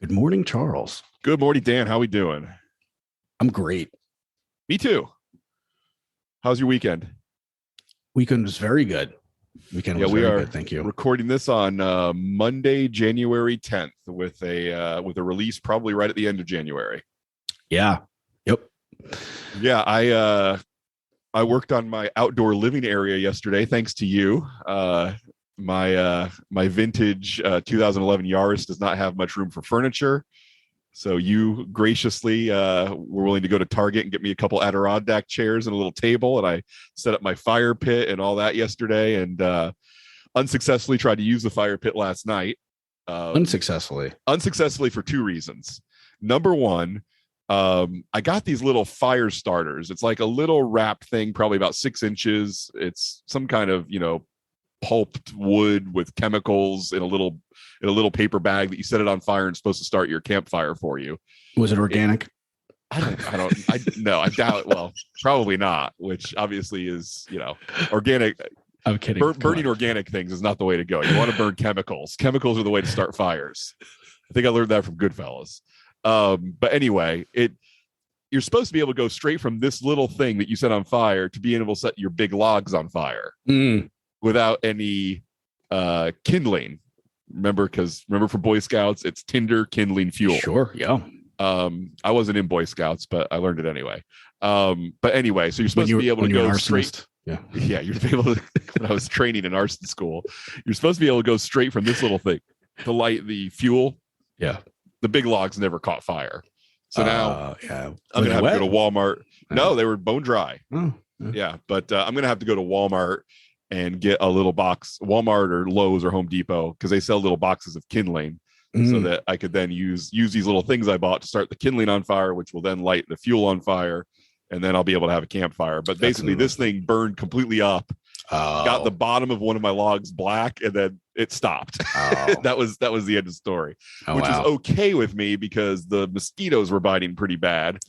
Good morning, Charles. Good morning, Dan. How we doing? I'm great. Me too. How's your weekend? Weekend was very good. Weekend Yeah, was we very are good. Thank you. recording this on Monday, January 10th, with a release probably right at the end of January. Yeah. Yep. Yeah, I worked on my outdoor living area yesterday, thanks to you. My vintage 2011 Yaris does not have much room for furniture. So you graciously were willing to go to Target and get me a couple Adirondack chairs and a little table, and I set up my fire pit and all that yesterday, and unsuccessfully tried to use the fire pit last night. Unsuccessfully for two reasons. Number one, I got these little fire starters. It's like a little wrap thing, probably about 6 inches. It's some kind of, pulped wood with chemicals in a little paper bag that you set it on fire and it's supposed to start your campfire for you. Was it organic? I doubt. Well, probably not, which obviously is, organic. I'm kidding. Burning organic things is not the way to go. You want to burn chemicals. Chemicals are the way to start fires. I think I learned that from Goodfellas. But anyway, you're supposed to be able to go straight from this little thing that you set on fire to being able to set your big logs on fire without any kindling. Remember for Boy Scouts, it's tinder, kindling, fuel. Sure. Yeah. I wasn't in Boy Scouts, but I learned it anyway. But anyway, so you're supposed to be able to go straight. Yeah. You're able to. When I was training in arson school, you're supposed to be able to go straight from this little thing to light the fuel. Yeah. The big logs never caught fire. So now I'm going to have to go to Walmart. No, they were bone dry. Oh, yeah. But I'm going to have to go to Walmart and get a little box, Walmart or Lowe's or Home Depot, because they sell little boxes of kindling so that I could then use these little things I bought to start the kindling on fire, which will then light the fuel on fire. And then I'll be able to have a campfire. But basically, this thing burned completely up. Got the bottom of one of my logs black, and then it stopped. That was the end of the story, which is okay with me because the mosquitoes were biting pretty bad.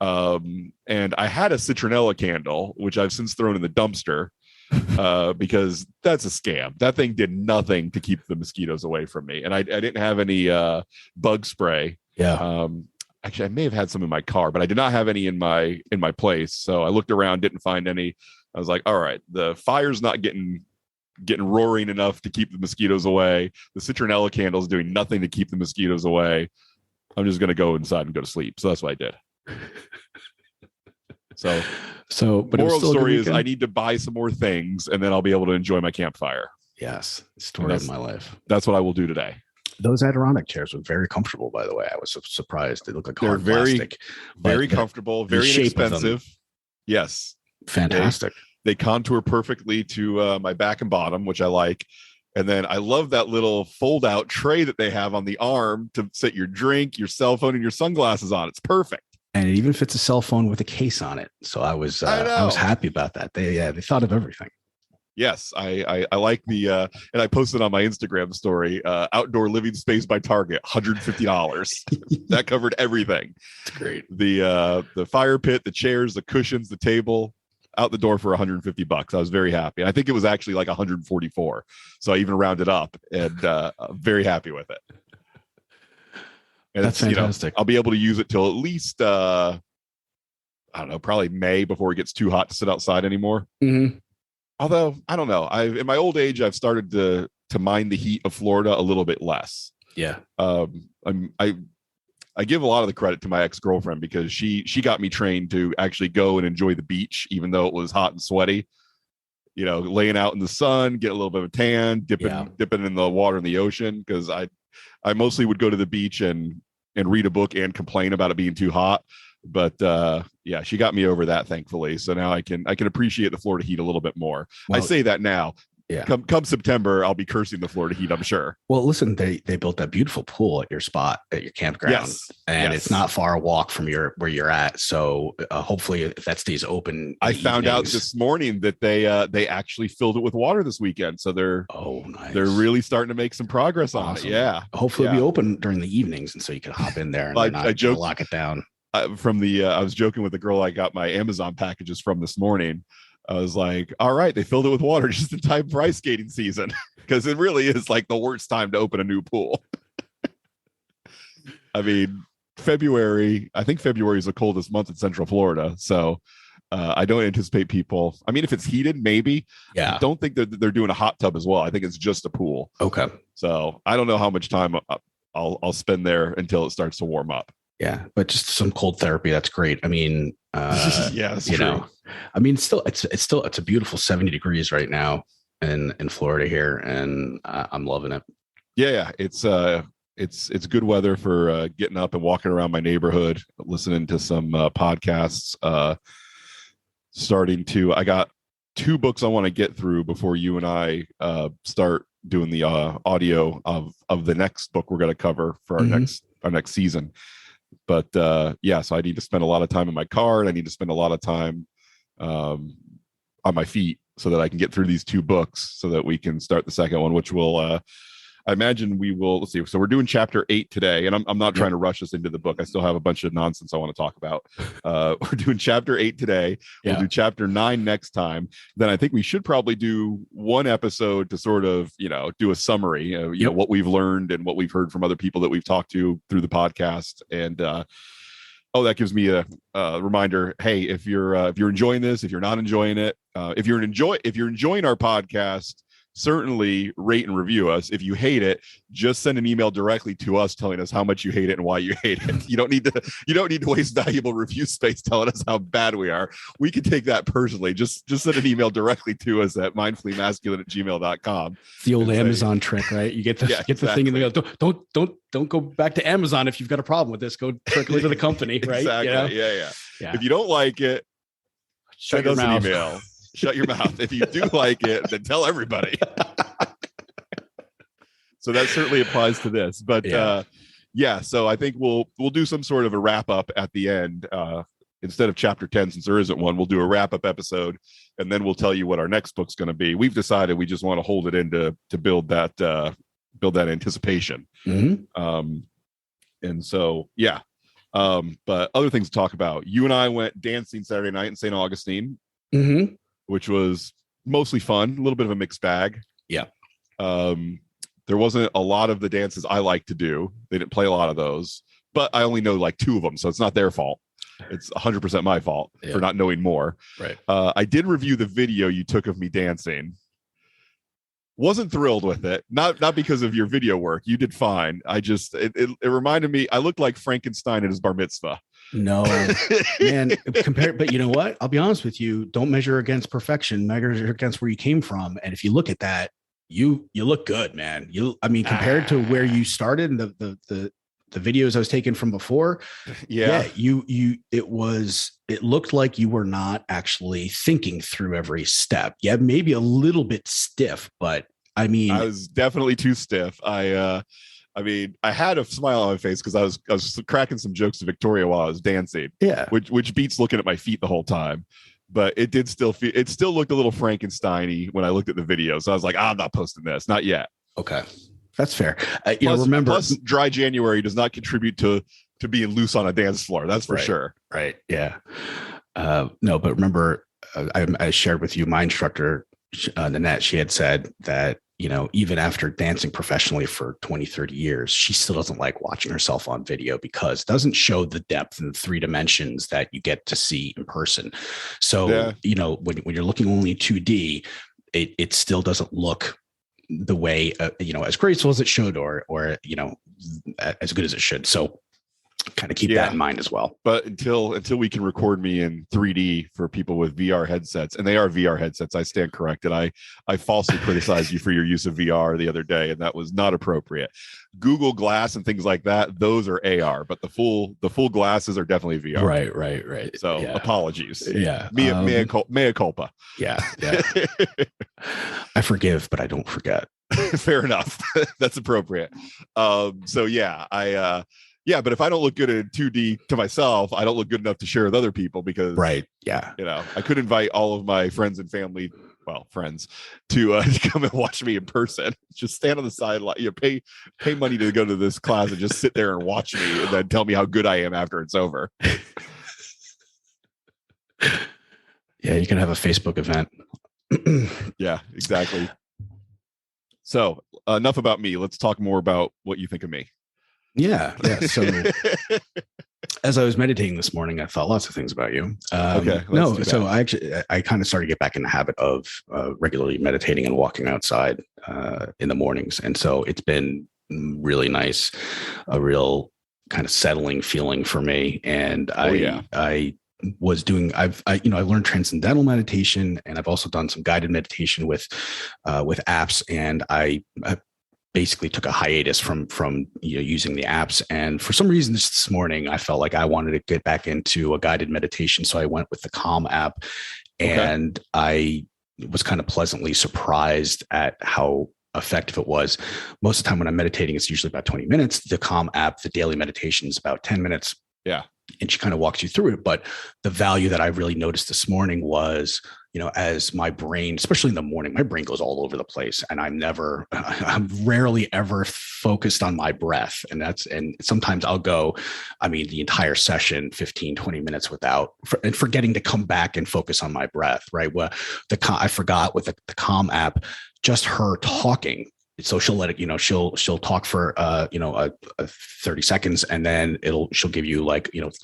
And I had a citronella candle, which I've since thrown in the dumpster because that's a scam. That thing did nothing to keep the mosquitoes away from me, and I didn't have any bug spray. Yeah. Actually, I may have had some in my car, but I did not have any in my place. So I looked around, didn't find any. I was like, all right, the fire's not getting roaring enough to keep the mosquitoes away. The citronella candle is doing nothing to keep the mosquitoes away. I'm just going to go inside and go to sleep. So that's what I did. But moral of the story is I need to buy some more things, and then I'll be able to enjoy my campfire. Yes. Story of my life. That's what I will do today. Those Adirondack chairs were very comfortable, by the way. I was surprised. They look like hard plastic. Very comfortable, very inexpensive. Yes. Fantastic. They contour perfectly to my back and bottom, which I like. And then I love that little fold out tray that they have on the arm to set your drink, your cell phone, and your sunglasses on. It's perfect. And it even fits a cell phone with a case on it. So I was happy about that. They thought of everything. Yes, I like the and I posted on my Instagram story, outdoor living space by Target, $150. That covered everything. It's great. The fire pit, the chairs, the cushions, the table, out the door for $150. I was very happy. I think it was actually like 144. So I even rounded up, and I'm very happy with it. And that's fantastic. I'll be able to use it till at least I don't know, probably May before it gets too hot to sit outside anymore. Mm-hmm. Although I don't know, in my old age, I've started to mind the heat of Florida a little bit less. Yeah. I give a lot of the credit to my ex-girlfriend because she got me trained to actually go and enjoy the beach, even though it was hot and sweaty. Laying out in the sun, get a little bit of a tan, dipping in the water in the ocean. Because I mostly would go to the beach and read a book and complain about it being too hot. But she got me over that, thankfully. So now I can appreciate the Florida heat a little bit more. Well, I say that now. Yeah. Come September, I'll be cursing the Florida heat, I'm sure. Well, listen, they built that beautiful pool at your spot, at your campground. Yes. And it's not far a walk from where you're at. So hopefully if that stays open. I found out this morning that they actually filled it with water this weekend. So they're nice. They're really starting to make some progress on it. Yeah. Hopefully it'll be open during the evenings, and so you can hop in there and I joke, lock it down. I was joking with the girl I got my Amazon packages from this morning. I was like, all right, they filled it with water just in time for ice skating season, because it really is like the worst time to open a new pool. I mean, I think February is the coldest month in Central Florida. So I don't anticipate people. I mean, if it's heated, maybe. Yeah. I don't think that they're doing a hot tub as well. I think it's just a pool. Okay. So I don't know how much time I'll spend there until it starts to warm up. Yeah, but just some cold therapy. That's great. I mean, yeah, that's true. I mean, it's a beautiful 70 degrees right now in Florida here, and I'm loving it. Yeah, it's good weather for getting up and walking around my neighborhood, listening to some podcasts. I got 2 books I want to get through before you and I start doing the audio of the next book we're going to cover for our next season. But so I need to spend a lot of time in my car, and I need to spend a lot of time on my feet so that I can get through these 2 books so that we can start the second one, which will I imagine we will. Let's see. So we're doing chapter 8 today, and I'm not trying to rush us into the book. I still have a bunch of nonsense I want to talk about. We're doing chapter 8 today. We'll do chapter 9 next time. Then I think we should probably do one episode to sort of, do a summary of, you know, what we've learned and what we've heard from other people that we've talked to through the podcast. And that gives me a reminder. Hey, if you're enjoying this, if you're not enjoying it, if you're enjoying our podcast, certainly rate and review us. If you hate it, just send an email directly to us telling us how much you hate it and why you hate it. You don't need to waste valuable review space telling us how bad we are. We can take that personally. Just send an email directly to us at mindfullymasculine@gmail.com. The old Amazon trick, right? You get the thing in the don't go back to Amazon if you've got a problem with this. Go directly to the company, right? Exactly. Yeah. If you don't like it, send us an email. Shut your mouth. If you do like it, then tell everybody. So that certainly applies to this. But so I think we'll do some sort of a wrap up at the end. Instead of chapter 10, since there isn't one, we'll do a wrap up episode, and then we'll tell you what our next book's going to be. We've decided we just want to hold it in to build that anticipation. Mm-hmm. And so but other things to talk about. You and I went dancing Saturday night in St. Augustine. Mm-hmm. Which was mostly fun, a little bit of a mixed bag. Yeah. There wasn't a lot of the dances I like to do. They didn't play a lot of those, but I only know like 2 of them. So it's not their fault. It's 100% my fault for not knowing more. Right. I did review the video you took of me dancing. Wasn't thrilled with it. Not because of your video work. You did fine. It reminded me, I looked like Frankenstein at his bar mitzvah. No, man, but you know what? I'll be honest with you. Don't measure against perfection, measure against where you came from. And if you look at that, you look good, man. Compared to where you started and the videos I was taking from before. It looked like you were not actually thinking through every step. Yeah, maybe a little bit stiff, but I was definitely too stiff. I had a smile on my face because I was cracking some jokes to Victoria while I was dancing. Yeah, which beats looking at my feet the whole time. But it still looked a little Frankenstein-y when I looked at the video. So I was like, I'm not posting this, not yet. Okay, that's fair. Plus, dry January does not contribute to being loose on a dance floor. That's for sure. Right. Yeah. No, but remember, I shared with you my instructor, Nanette. She had said that, even after dancing professionally for 20, 30 years, she still doesn't like watching herself on video because it doesn't show the depth and 3 dimensions that you get to see in person. So, when you're looking only 2D, it still doesn't look the way, as graceful as it should, or as good as it should. So kind of keep that in mind as well. But until we can record me in 3D for people with VR headsets, and they are VR headsets, I stand corrected. I falsely criticized you for your use of VR the other day, and that was not appropriate. Google Glass and things like that, those are AR, but the full glasses are definitely VR. Right. So apologies. Yeah. Mea culpa. Yeah. I forgive, but I don't forget. Fair enough. That's appropriate. But if I don't look good in 2D to myself, I don't look good enough to share with other people because, right. Yeah. I could invite all of my friends and family, friends, to come and watch me in person. Just stand on the sideline, pay money to go to this class and just sit there and watch me and then tell me how good I am after it's over. Yeah. You can have a Facebook event. Yeah, exactly. So enough about me. Let's talk more about what you think of me. Yeah. Yeah. So as I was meditating this morning, I thought lots of things about you. Okay, well, that's No, too so bad. I kind of started to get back in the habit of regularly meditating and walking outside in the mornings, and so it's been really nice, a real kind of settling feeling for me. And Oh yeah. I was doing I've learned transcendental meditation, and I've also done some guided meditation with apps, and I basically took a hiatus from using the apps. And for some reason this morning I felt like I wanted to get back into a guided meditation, so I went with the Calm app, Okay. and I was kind of pleasantly surprised at how effective it was. Most of the time when I'm meditating, it's usually about 20 minutes. The Calm app, the daily meditation, is about 10 minutes, Yeah. and she kind of walks you through it. But the value that I really noticed this morning was, as my brain, especially in the morning, my brain goes all over the place, and I'm rarely ever focused on my breath. And sometimes I'll go, the entire session, 15, 20 minutes and forgetting to come back and focus on my breath, right? Well, I forgot with the Calm app, just her talking. So she'll let it, she'll talk for, 30 seconds, and then she'll give you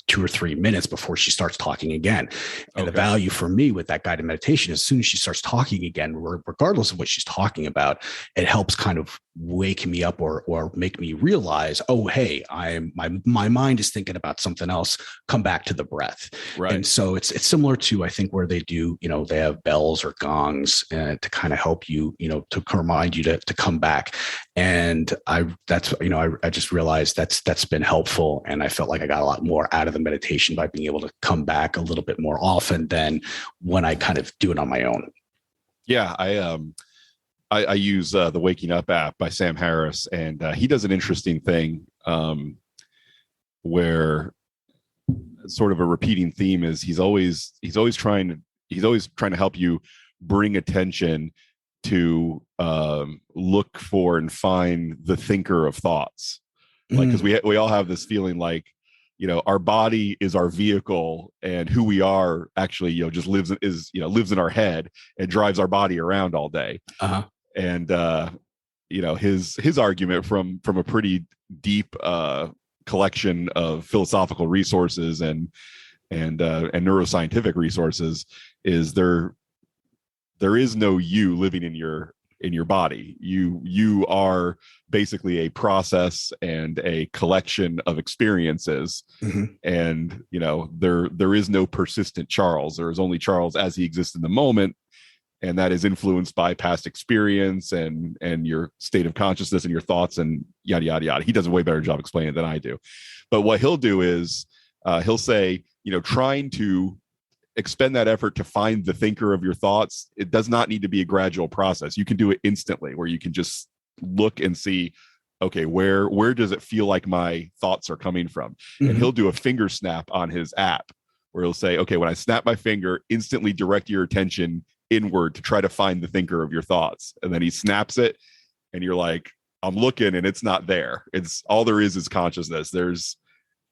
2 or 3 minutes before she starts talking again. And the Okay. value for me with that guided meditation, as soon as she starts talking again, regardless of what she's talking about, it helps kind of wake me up or make me realize, oh, hey, my mind is thinking about something else. Come back to the breath. Right. And so it's similar to, I think, where they do, they have bells or gongs to kind of help you, to remind you to come back. And I just realized that's been helpful. And I felt like I got a lot more out of the meditation by being able to come back a little bit more often than when I kind of do it on my own. Yeah. I use the Waking Up app by Sam Harris, and he does an interesting thing where sort of a repeating theme is he's always trying to help you bring attention to look for and find the thinker of thoughts. Like, because we all have this feeling like, our body is our vehicle, and who we are actually, just lives in our head and drives our body around all day. Uh-huh. And his argument from a pretty deep collection of philosophical resources and neuroscientific resources is there is no you living in your body. You are basically a process and a collection of experiences. Mm-hmm. And there is no persistent Charles. There is only Charles as he exists in the moment, and that is influenced by past experience and your state of consciousness and your thoughts and yada yada yada. He does a way better job explaining it than I do. But what he'll do is he'll say, trying to expend that effort to find the thinker of your thoughts, it does not need to be a gradual process. You can do it instantly, where you can just look and see, okay, where does it feel like my thoughts are coming from? Mm-hmm. And he'll do a finger snap on his app where he'll say, okay, when I snap my finger, instantly direct your attention inward to try to find the thinker of your thoughts. And then he snaps it, and you're like, I'm looking, and it's not there. It's all there is consciousness.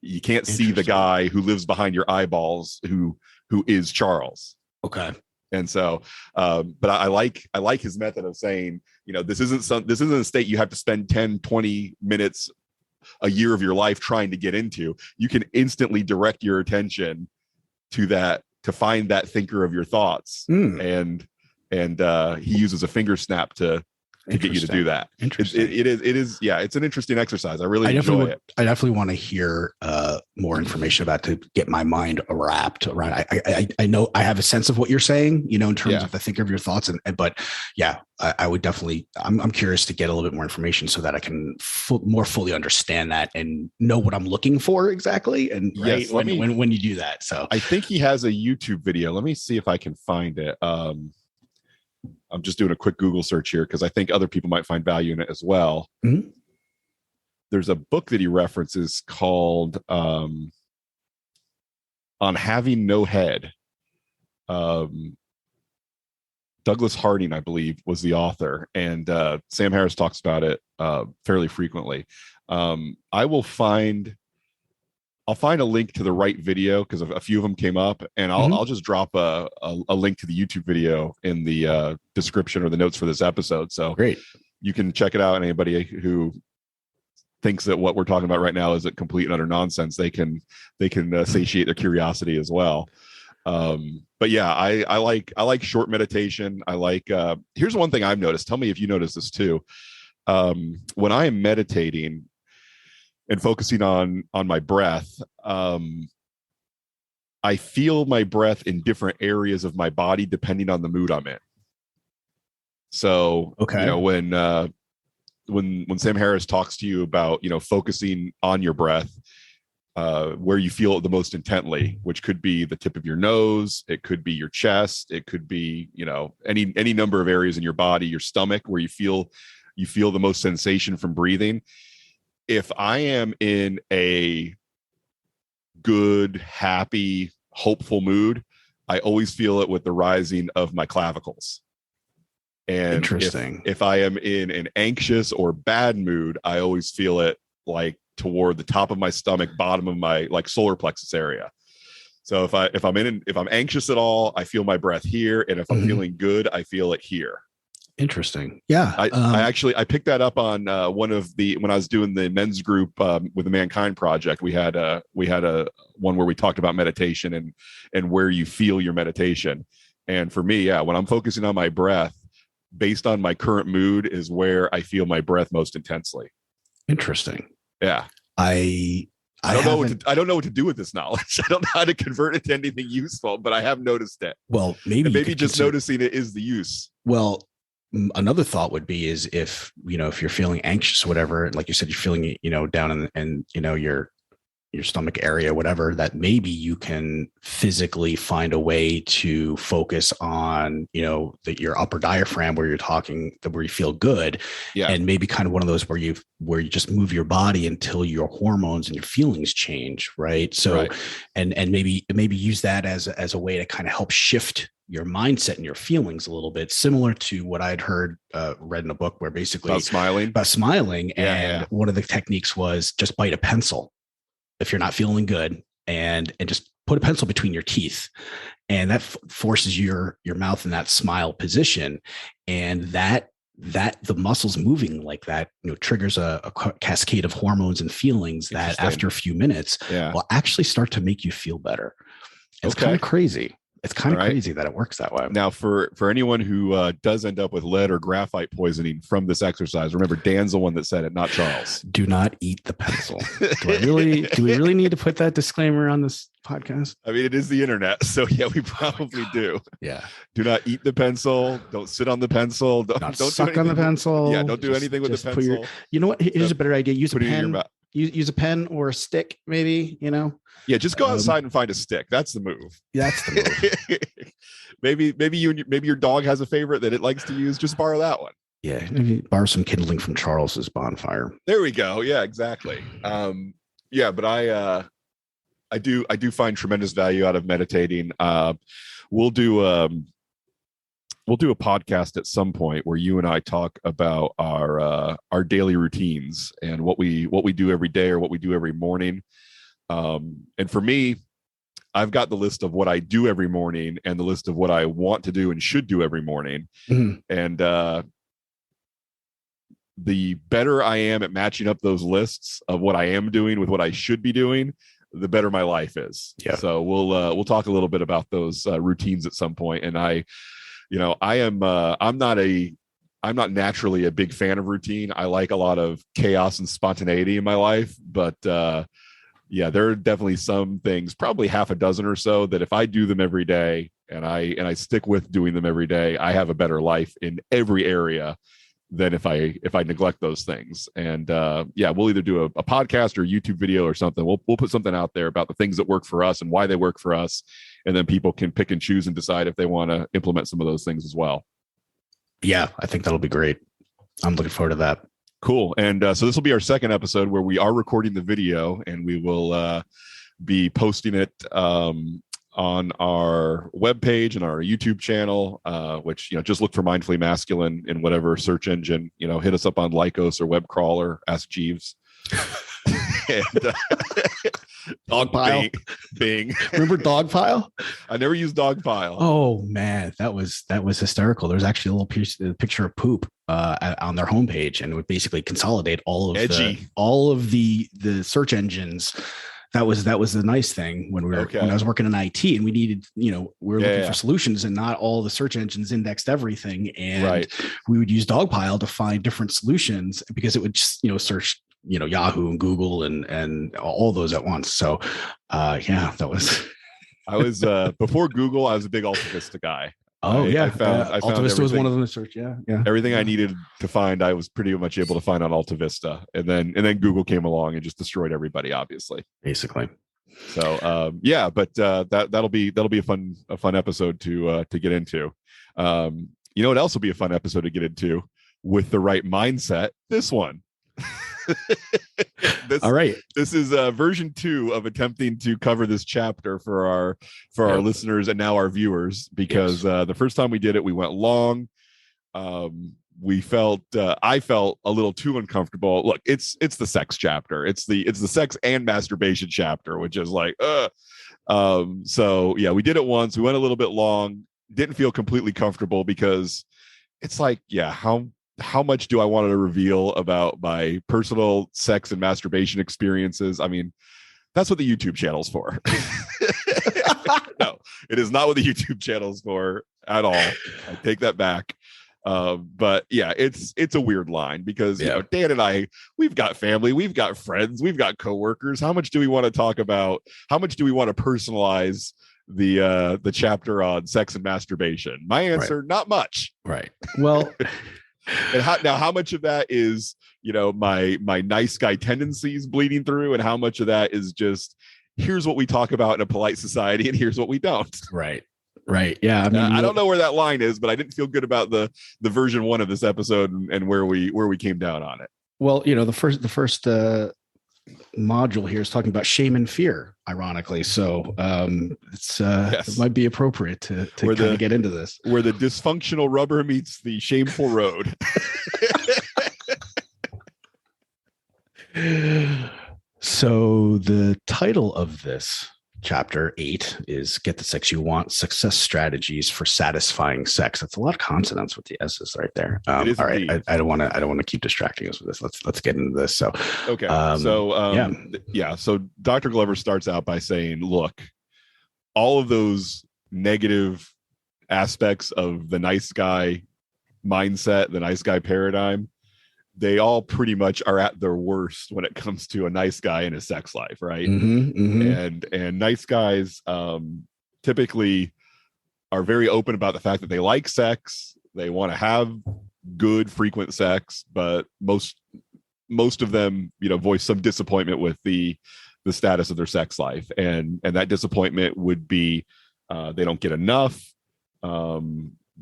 You can't see the guy who lives behind your eyeballs who is Charles. Okay. And so, but I like his method of saying, this isn't a state you have to spend 10, 20 minutes a year of your life trying to get into. You can instantly direct your attention to that, to find that thinker of your thoughts. And he uses a finger snap to get you to do that. Interesting. It is. Yeah, it's an interesting exercise. I really enjoy it. I definitely want to hear more information about to get my mind wrapped around. I know I have a sense of what you're saying, in terms of the thinker of your thoughts, but yeah, I would definitely. I'm curious to get a little bit more information so that I can more fully understand that and know what I'm looking for exactly. And yes, when you do that, so I think he has a YouTube video. Let me see if I can find it. I'm just doing a quick Google search here because I think other people might find value in it as well. Mm-hmm. There's a book that he references called On Having No Head. Douglas Harding, I believe, was the author, and Sam Harris talks about it fairly frequently. I'll find a link to the right video because a few of them came up, and I'll just drop a link to the YouTube video in the description or the notes for this episode. So great. You can check it out. And anybody who thinks that what we're talking about right now is a complete and utter nonsense, they can satiate their curiosity as well. But yeah, I like short meditation. I like here's one thing I've noticed. Tell me if you notice this too. When I am meditating and focusing on my breath, I feel my breath in different areas of my body depending on the mood I'm in. So, Okay. you know, when Sam Harris talks to you about, you know, focusing on your breath, where you feel it the most intently, which could be the tip of your nose, it could be your chest, it could be, you know, any number of areas in your body, your stomach, where you feel the most sensation from breathing. If I am in a good, happy, hopeful mood, I always feel it with the rising of my clavicles. And interesting. If I am in an anxious or bad mood, I always feel it like toward the top of my stomach, bottom of my like solar plexus area. So if I'm anxious at all, I feel my breath here, and if I'm feeling good, I feel it here. Interesting. Yeah. I picked that up on when I was doing the men's group with the Mankind Project. We had a one where we talked about meditation and where you feel your meditation. And for me, yeah, when I'm focusing on my breath, based on my current mood, is where I feel my breath most intensely. Interesting. Yeah. I don't know what to do with this knowledge. I don't know how to convert it to anything useful, but I have noticed it. Well, maybe just noticing it is the use. Well, another thought would be is if you're feeling anxious or whatever, like you said, you're feeling, down in your stomach area, whatever, that maybe you can physically find a way to focus on, your upper diaphragm where where you feel good. Yeah. And maybe kind of one of those where you just move your body until your hormones and your feelings change. Right. So, right. And maybe use that as a way to kind of help shift your mindset and your feelings a little bit, similar to what I'd read in a book where basically about smiling. And one of the techniques was just bite a pencil if you're not feeling good, and just put a pencil between your teeth, and that forces your mouth in that smile position. And that the muscles moving like that, triggers a cascade of hormones and feelings that after a few minutes will actually start to make you feel better. It's kind of crazy. It's kind of crazy that it works that way. Now, for anyone who does end up with lead or graphite poisoning from this exercise, remember, Dan's the one that said it, not Charles. Do not eat the pencil. Do we really need to put that disclaimer on this podcast? I mean, it is the internet, so yeah, we probably do. Yeah. Do not eat the pencil. Don't sit on the pencil. Don't suck on the pencil. Yeah. Don't do anything with the pencil. You know what? Here's a better idea. Use a pen. Use a pen or a stick, maybe. Yeah, just go outside and find a stick. That's the move. That's the move. maybe your dog has a favorite that it likes to use. Just borrow that one. Yeah, maybe borrow some kindling from Charles's bonfire. There we go. Yeah, exactly. But I do find tremendous value out of meditating. We'll do a podcast at some point where you and I talk about our daily routines and what we do every day or what we do every morning. And for me, I've got the list of what I do every morning and the list of what I want to do and should do every morning. Mm-hmm. And the better I am at matching up those lists of what I am doing with what I should be doing, the better my life is. Yeah. So we'll talk a little bit about those routines at some point. And I'm not naturally a big fan of routine. I like a lot of chaos and spontaneity in my life, but there are definitely some things, probably half a dozen or so, that if I do them every day and I stick with doing them every day, I have a better life in every area than if I neglect those things. And we'll either do a podcast or a YouTube video or something. We'll put something out there about the things that work for us and why they work for us, and then people can pick and choose and decide if they want to implement some of those things as well. Yeah, I think that'll be great. I'm looking forward to that. Cool. And so this will be our second episode where we are recording the video, and we will be posting it on our webpage and our YouTube channel, which, just look for Mindfully Masculine in whatever search engine. Hit us up on Lycos or Web Crawler, Ask Jeeves. And Dogpile. Bing. Remember Dogpile? I never used Dogpile. Oh man, that was hysterical. There's actually a little picture of poop on their homepage, and it would basically consolidate all of the search engines. That was the nice thing when when I was working in IT, and we needed, we were looking for solutions, and not all the search engines indexed everything, and we would use Dogpile to find different solutions, because it would just search Yahoo and Google and all those at once. So that was. I was before Google, I was a big Alta Vista guy. I found Alta Vista was one of them to search. Yeah. Everything I needed to find, I was pretty much able to find on Alta Vista, and then Google came along and just destroyed everybody, obviously. Basically. So but that'll be a fun episode to get into. What else will be a fun episode to get into with the right mindset? This one. All right. This is version 2 of attempting to cover this chapter for our listeners and now our viewers, because the first time we did it, we went long. I felt a little too uncomfortable. Look, it's the sex chapter. It's the sex and masturbation chapter, which is like, so yeah, we did it once. We went a little bit long. Didn't feel completely comfortable, because it's like, how much do I want to reveal about my personal sex and masturbation experiences? I mean, that's what the YouTube channel's for. No, it is not what the YouTube channel's for at all. I take that back. But yeah, it's a weird line, because Dan and I, we've got family, we've got friends, we've got coworkers. How much do we want to talk about? How much do we want to personalize the chapter on sex and masturbation? My answer, not much. Right. Well. And how much of that is, my nice guy tendencies bleeding through, and how much of that is just, here's what we talk about in a polite society, and here's what we don't. Right. Yeah. I mean, I don't know where that line is, but I didn't feel good about the version 1 of this episode and where we came down on it. Well, the first module here is talking about shame and fear, ironically. So it might be appropriate to kind of get into this, where the dysfunctional rubber meets the shameful road. So the title of this chapter 8 is "Get the Sex You Want: Success Strategies for Satisfying Sex." That's a lot of consonants with the S's right there. All right, I don't want to keep distracting us with this. Let's get into this. So okay, So Dr. Glover starts out by saying, "Look, all of those negative aspects of the nice guy mindset, the nice guy paradigm, they all pretty much are at their worst when it comes to a nice guy in his sex life, right? And nice guys typically are very open about the fact that they like sex. They want to have good, frequent sex, but most of them, voice some disappointment with the status of their sex life, and that disappointment would be they don't get enough.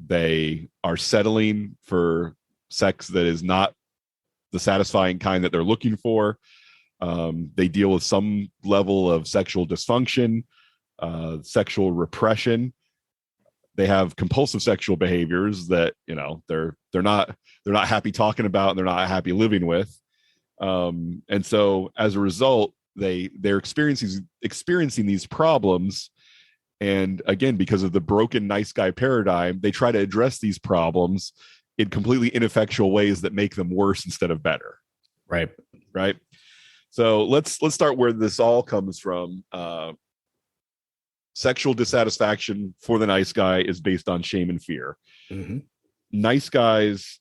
They are settling for sex that is not the satisfying kind that they're looking for. They deal with some level of sexual dysfunction, sexual repression. They have compulsive sexual behaviors that they're not happy talking about, and they're not happy living with. And so as a result, they're experiencing these problems. And again, because of the broken nice guy paradigm, they try to address these problems in completely ineffectual ways that make them worse instead of better. Right. So let's start where this all comes from. Sexual dissatisfaction for the nice guy is based on shame and fear. Mm-hmm. Nice guys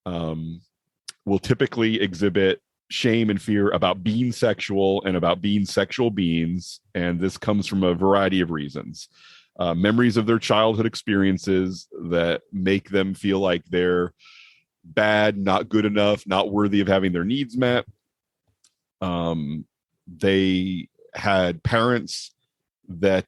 will typically exhibit shame and fear about being sexual and about being sexual beings. And this comes from a variety of reasons. Memories of their childhood experiences that make them feel like they're bad, not good enough, not worthy of having their needs met. They had parents that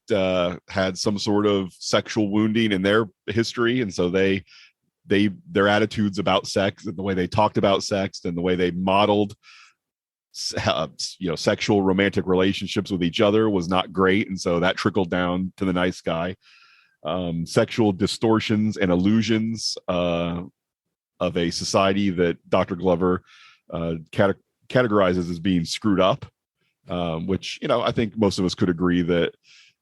had some sort of sexual wounding in their history, and so their attitudes about sex and the way they talked about sex and the way they modeled sexual romantic relationships with each other was not great, and so that trickled down to the nice guy. Sexual distortions and illusions of a society that Dr. Glover categorizes as being screwed up which, I think most of us could agree that,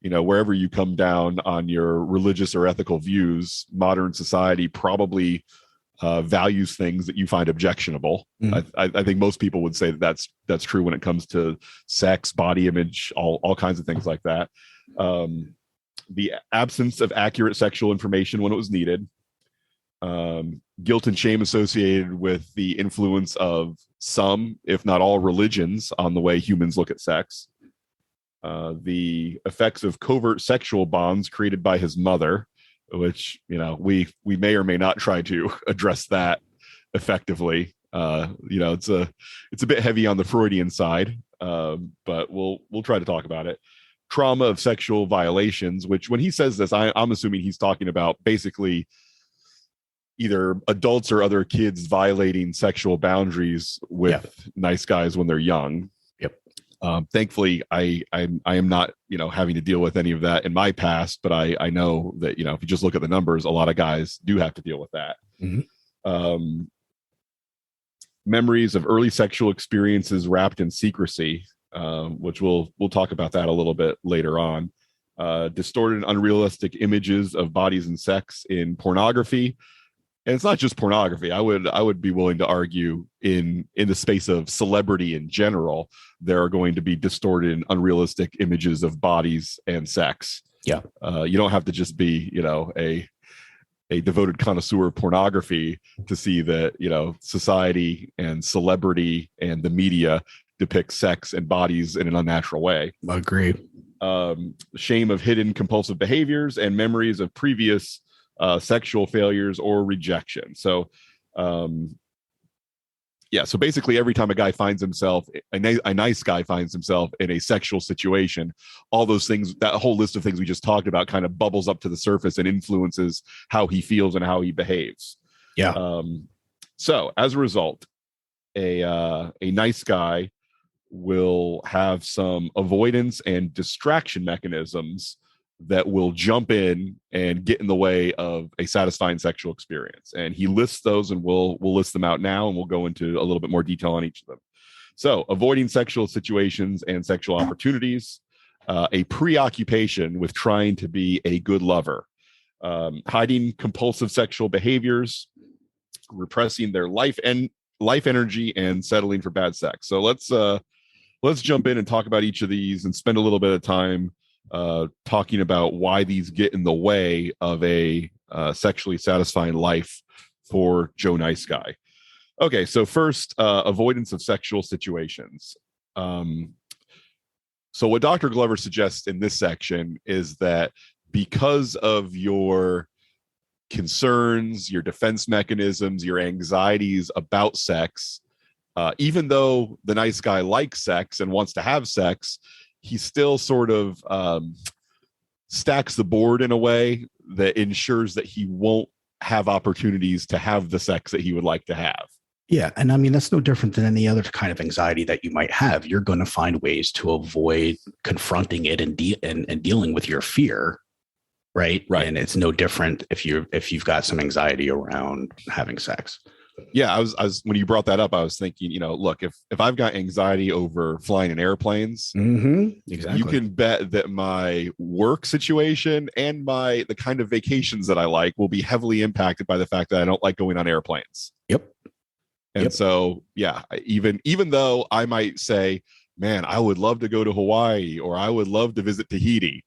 wherever you come down on your religious or ethical views, modern society probably values things that you find objectionable. I think most people would say that that's true when it comes to sex, body image, all kinds of things like that. The absence of accurate sexual information when it was needed, guilt and shame associated with the influence of some, if not all, religions on the way humans look at sex, the effects of covert sexual bonds created by his mother, which, we may or may not try to address that effectively. It's a bit heavy on the Freudian side, but we'll try to talk about it. Trauma of sexual violations, which when he says this, I'm assuming he's talking about basically either adults or other kids violating sexual boundaries with nice guys when they're young. Thankfully, I am not, having to deal with any of that in my past, but I know that, if you just look at the numbers, a lot of guys do have to deal with that. Memories of early sexual experiences wrapped in secrecy, which we'll talk about that a little bit later on. Distorted, unrealistic images of bodies and sex in pornography. And it's not just pornography. I would be willing to argue in the space of celebrity in general, there are going to be distorted and unrealistic images of bodies and sex. You don't have to just be, a devoted connoisseur of pornography to see that, society and celebrity and the media depict sex and bodies in an unnatural way. I agree. Shame of hidden compulsive behaviors and memories of previous sexual failures or rejection. So so basically every time a guy finds himself, a nice guy finds himself in a sexual situation, all those things, that whole list of things we just talked about kind of bubbles up to the surface and influences how he feels and how he behaves. So as a result, a nice guy will have some avoidance and distraction mechanisms that will jump in and get in the way of a satisfying sexual experience. And he lists those, and we'll list them out now, and we'll go into a little bit more detail on each of them. So avoiding sexual situations and sexual opportunities, a preoccupation with trying to be a good lover, hiding compulsive sexual behaviors, repressing their life energy, and settling for bad sex. So let's jump in and talk about each of these and spend a little bit of time talking about why these get in the way of a sexually satisfying life for Joe Nice Guy. Okay, so first, avoidance of sexual situations. So what Dr. Glover suggests in this section is that because of your concerns, your defense mechanisms, your anxieties about sex, even though the nice guy likes sex and wants to have sex, he still sort of stacks the board in a way that ensures that he won't have opportunities to have the sex that he would like to have. Yeah. And I mean, that's no different than any other kind of anxiety that you might have. You're going to find ways to avoid confronting it and dealing with your fear. Right. And it's no different if you've got some anxiety around having sex. Yeah, I was when you brought that up, I was thinking, look, if I've got anxiety over flying in airplanes, exactly, you can bet that my work situation and the kind of vacations that I like will be heavily impacted by the fact that I don't like going on airplanes. And so, yeah, even though I might say, man, I would love to go to Hawaii, or I would love to visit Tahiti,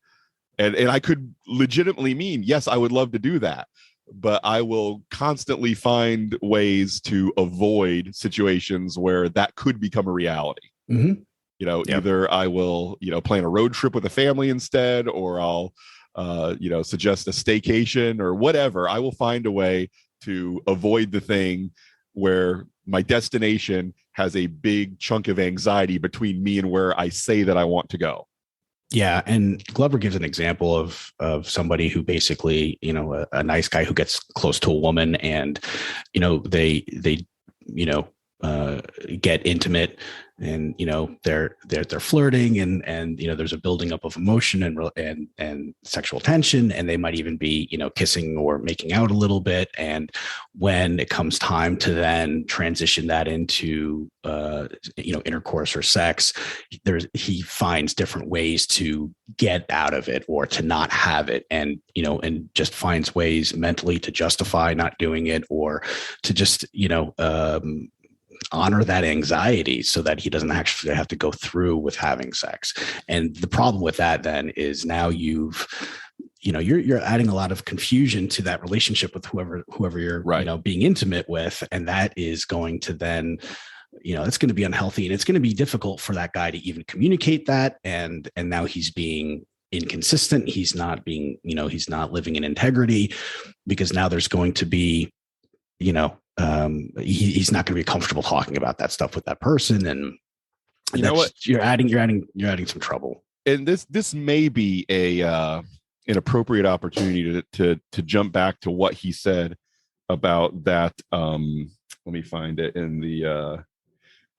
and I could legitimately mean, yes, I would love to do that. But I will constantly find ways to avoid situations where that could become a reality. Either I will, plan a road trip with a family instead, or I'll, suggest a staycation or whatever. I will find a way to avoid the thing where my destination has a big chunk of anxiety between me and where I say that I want to go. Yeah. And Glover gives an example of somebody who basically, a nice guy who gets close to a woman and, they get intimate, and they're flirting, and there's a building up of emotion and sexual tension, and they might even be kissing or making out a little bit. And when it comes time to then transition that into intercourse or sex, he finds different ways to get out of it or to not have it, and just finds ways mentally to justify not doing it, or to just honor that anxiety so that he doesn't actually have to go through with having sex. And the problem with that then is now you're adding a lot of confusion to that relationship with whoever you're right. being intimate with, and that is going to then it's going to be unhealthy, and it's going to be difficult for that guy to even communicate that. And now he's being inconsistent. He's not living in integrity, because now there's going to be he's not going to be comfortable talking about that stuff with that person. And you know what, you're adding some trouble. And this may be an appropriate opportunity to jump back to what he said about that. Let me find it in the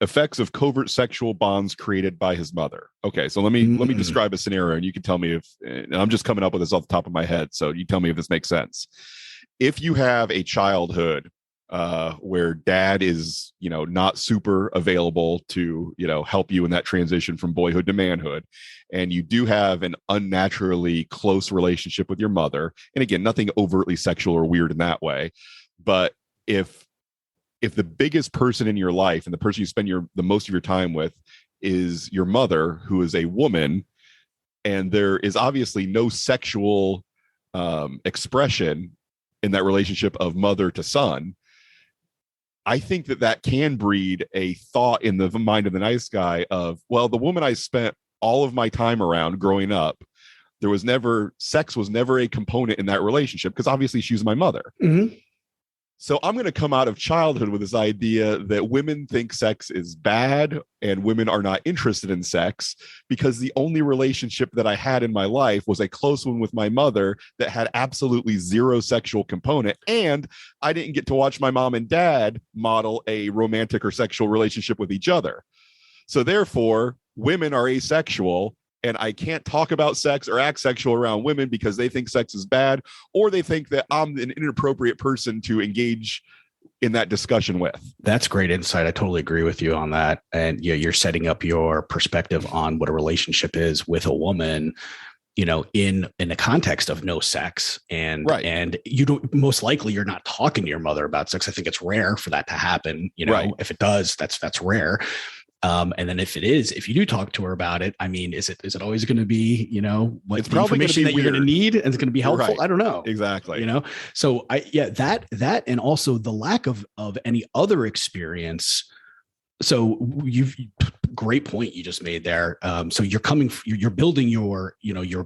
effects of covert sexual bonds created by his mother. Okay, so let me describe a scenario, and you can tell me if, and I'm just coming up with this off the top of my head, so you tell me if this makes sense. If you have a childhood where dad is not super available to help you in that transition from boyhood to manhood, and you do have an unnaturally close relationship with your mother, and again, nothing overtly sexual or weird in that way, but if the biggest person in your life and the person you spend the most of your time with is your mother, who is a woman, and there is obviously no sexual expression in that relationship of mother to son, I think that can breed a thought in the mind of the nice guy of, well, the woman I spent all of my time around growing up, sex was never a component in that relationship, because obviously she was my mother. Mm-hmm. So I'm going to come out of childhood with this idea that women think sex is bad and women are not interested in sex, because the only relationship that I had in my life was a close one with my mother that had absolutely zero sexual component. And I didn't get to watch my mom and dad model a romantic or sexual relationship with each other. So therefore, women are asexual, and I can't talk about sex or act sexual around women because they think sex is bad, or they think that I'm an inappropriate person to engage in that discussion with. That's great insight. I totally agree with you on that. And you're setting up your perspective on what a relationship is with a woman, in the context of no sex. And right. And you don't, most likely you're not talking to your mother about sex. I think it's rare for that to happen. Right. If it does, that's rare. And then if you do talk to her about it, I mean, is it always going to be, what it's the information that you're going to need, and it's going to be helpful? Right. I don't know. Exactly. So that, and also the lack of any other experience. So great point you just made there. So you're building your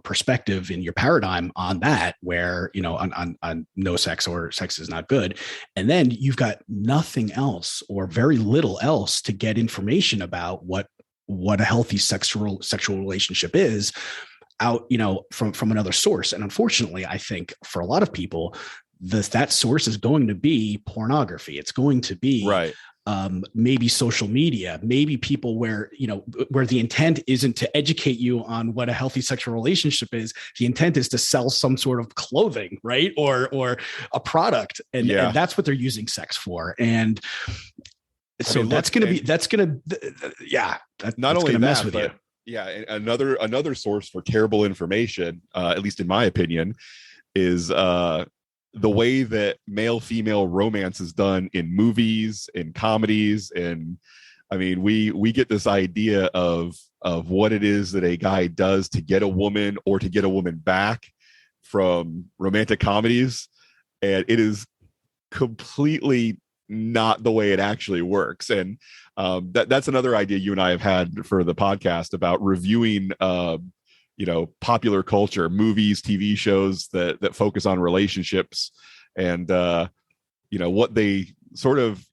perspective and your paradigm on that, where, on no sex or sex is not good. And then you've got nothing else or very little else to get information about what a healthy sexual relationship is out, from another source. And unfortunately, I think for a lot of people, that source is going to be pornography. It's going to be right. Maybe social media, maybe people where the intent isn't to educate you on what a healthy sexual relationship is. The intent is to sell some sort of clothing, right? Or a product. And that's what they're using sex for. And so that's going to mess with you. Yeah. Another source for terrible information, at least in my opinion, is the way that male-female romance is done in movies, in comedies. And I mean, we get this idea of what it is that a guy does to get a woman or to get a woman back from romantic comedies. And it is completely not the way it actually works. And that's another idea you and I have had for the podcast about reviewing popular culture, movies, TV shows that focus on relationships, and what they sort of,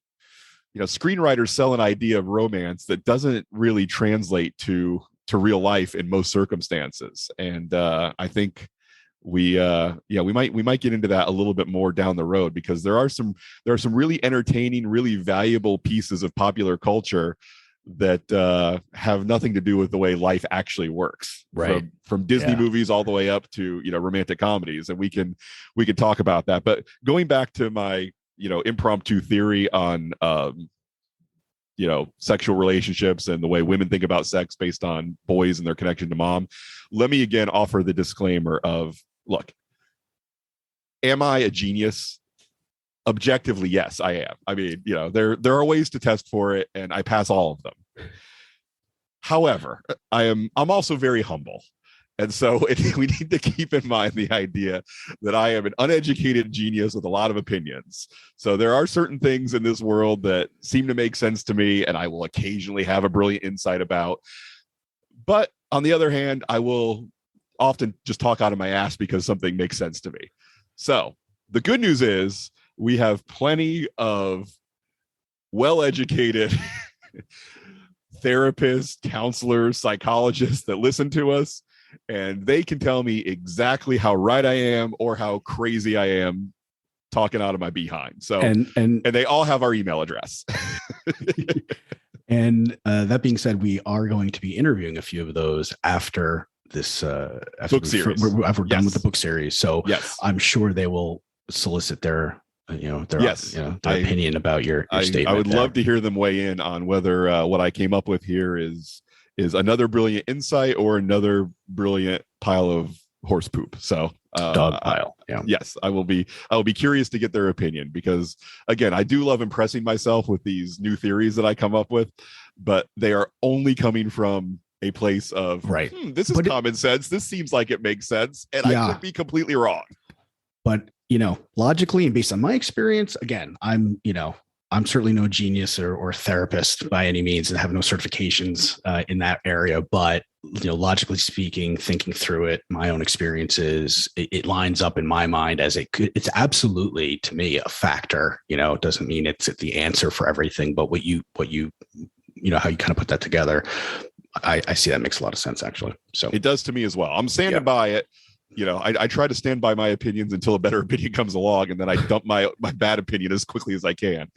screenwriters sell an idea of romance that doesn't really translate to real life in most circumstances. And I think we might get into that a little bit more down the road, because there are some really entertaining, really valuable pieces of popular culture that have nothing to do with the way life actually works, Right. From Disney movies all the way up to romantic comedies, and we can talk about that. But going back to my impromptu theory on sexual relationships and the way women think about sex based on boys and their connection to mom, let me again offer the disclaimer of, look, am I a genius? Objectively, yes, I am. I mean, there are ways to test for it, and I pass all of them. However, I'm also very humble. And so we need to keep in mind the idea that I am an uneducated genius with a lot of opinions. So there are certain things in this world that seem to make sense to me, and I will occasionally have a brilliant insight about. But on the other hand, I will often just talk out of my ass because something makes sense to me. So the good news is we have plenty of well-educated therapists, counselors, psychologists that listen to us, and they can tell me exactly how right I am or how crazy I am talking out of my behind. So, and they all have our email address. And that being said, we are going to be interviewing a few of those after this book series. We're done with the book series. So yes, I'm sure they will solicit their opinion about your statement. I would love to hear them weigh in on whether what I came up with here is another brilliant insight or another brilliant pile of horse poop. So dog pile. Yeah. Yes, I will be curious to get their opinion, because again, I do love impressing myself with these new theories that I come up with, but they are only coming from a place of this is common sense. This seems like it makes sense, and I could be completely wrong. But logically and based on my experience, again, I'm certainly no genius or therapist by any means, and have no certifications in that area. But logically speaking, thinking through it, my own experiences, it lines up in my mind as it's absolutely, to me, a factor. It doesn't mean it's the answer for everything, but what you how you kind of put that together, I see that makes a lot of sense, actually. So it does to me as well. I'm standing by it. I try to stand by my opinions until a better opinion comes along, and then I dump my bad opinion as quickly as I can,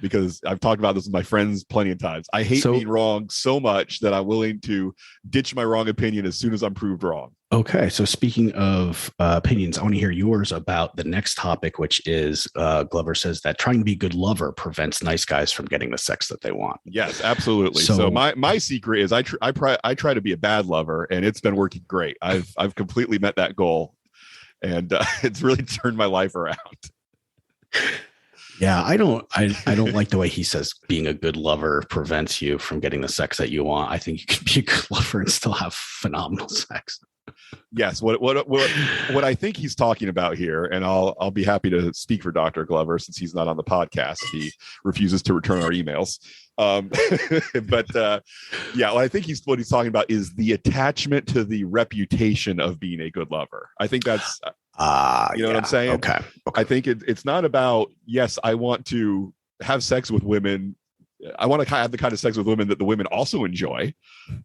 because I've talked about this with my friends plenty of times. I hate being wrong so much that I'm willing to ditch my wrong opinion as soon as I'm proved wrong. Okay, so speaking of opinions, I want to hear yours about the next topic, which is Glover says that trying to be a good lover prevents nice guys from getting the sex that they want. Yes, absolutely. So my secret is I try to be a bad lover, and it's been working great. I've completely met that goal, and it's really turned my life around. Yeah, I don't like the way he says being a good lover prevents you from getting the sex that you want. I think you can be a good lover and still have phenomenal sex. Yes, what I think he's talking about here, and I'll be happy to speak for Dr. Glover since he's not on the podcast. He refuses to return our emails. But what I think what he's talking about is the attachment to the reputation of being a good lover. I think that's what I'm saying. Okay. I think it's not about, yes, I want to have sex with women. I want to have the kind of sex with women that the women also enjoy.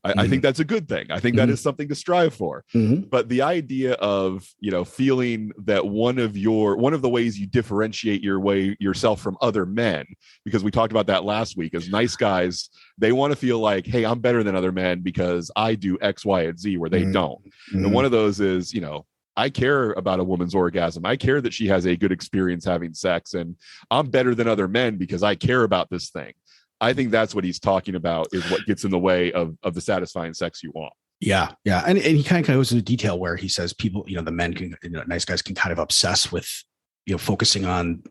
I think that's a good thing. I think that is something to strive for. But the idea of, feeling that one of the ways you differentiate yourself from other men, because we talked about that last week, is nice guys, they want to feel like, hey, I'm better than other men because I do X, Y, and Z where they don't. And one of those is, I care about a woman's orgasm. I care that she has a good experience having sex, and I'm better than other men because I care about this thing. I think that's what he's talking about, is what gets in the way of the satisfying sex you want. Yeah. Yeah. And he kind of goes into detail where he says people, the men can, nice guys can kind of obsess with, focusing on,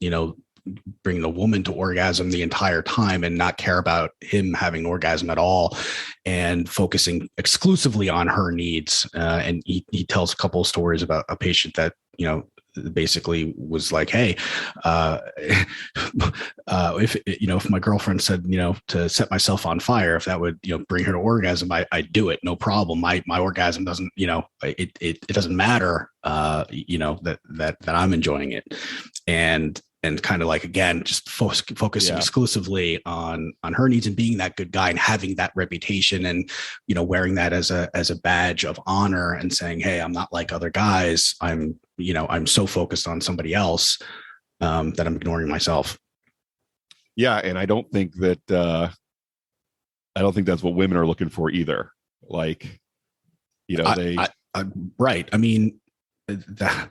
bringing the woman to orgasm the entire time and not care about him having an orgasm at all, and focusing exclusively on her needs. And he tells a couple of stories about a patient that, basically was like, hey, if my girlfriend said, to set myself on fire, if that would, bring her to orgasm, I'd do it. No problem. My orgasm doesn't, it doesn't matter, that I'm enjoying it. And and kind of like, again, just focusing Yeah. exclusively on her needs and being that good guy and having that reputation, and wearing that as a badge of honor and saying, hey, I'm not like other guys. I'm so focused on somebody else that I'm ignoring myself. Yeah, and I don't think that's what women are looking for either. Like, they right. I mean, I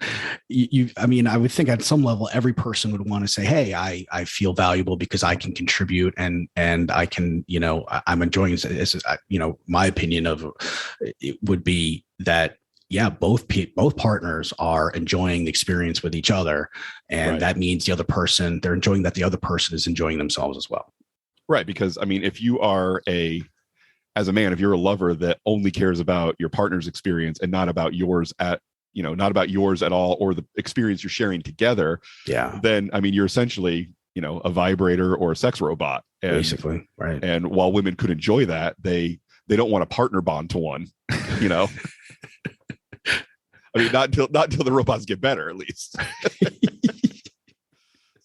would think at some level every person would want to say, hey, I feel valuable because I can contribute, and I can, I'm enjoying this. My opinion of it would be that, yeah, both partners are enjoying the experience with each other, and right. that means the other person, they're enjoying that the other person is enjoying themselves as well. Right, because I mean, if you are as a man, if you're a lover that only cares about your partner's experience and not about yours not about yours at all, or the experience you're sharing together, yeah, then I mean, you're essentially, a vibrator or a sex robot. And, basically, right. And while women could enjoy that, they don't want a partner bond to one, I mean, not until the robots get better, at least.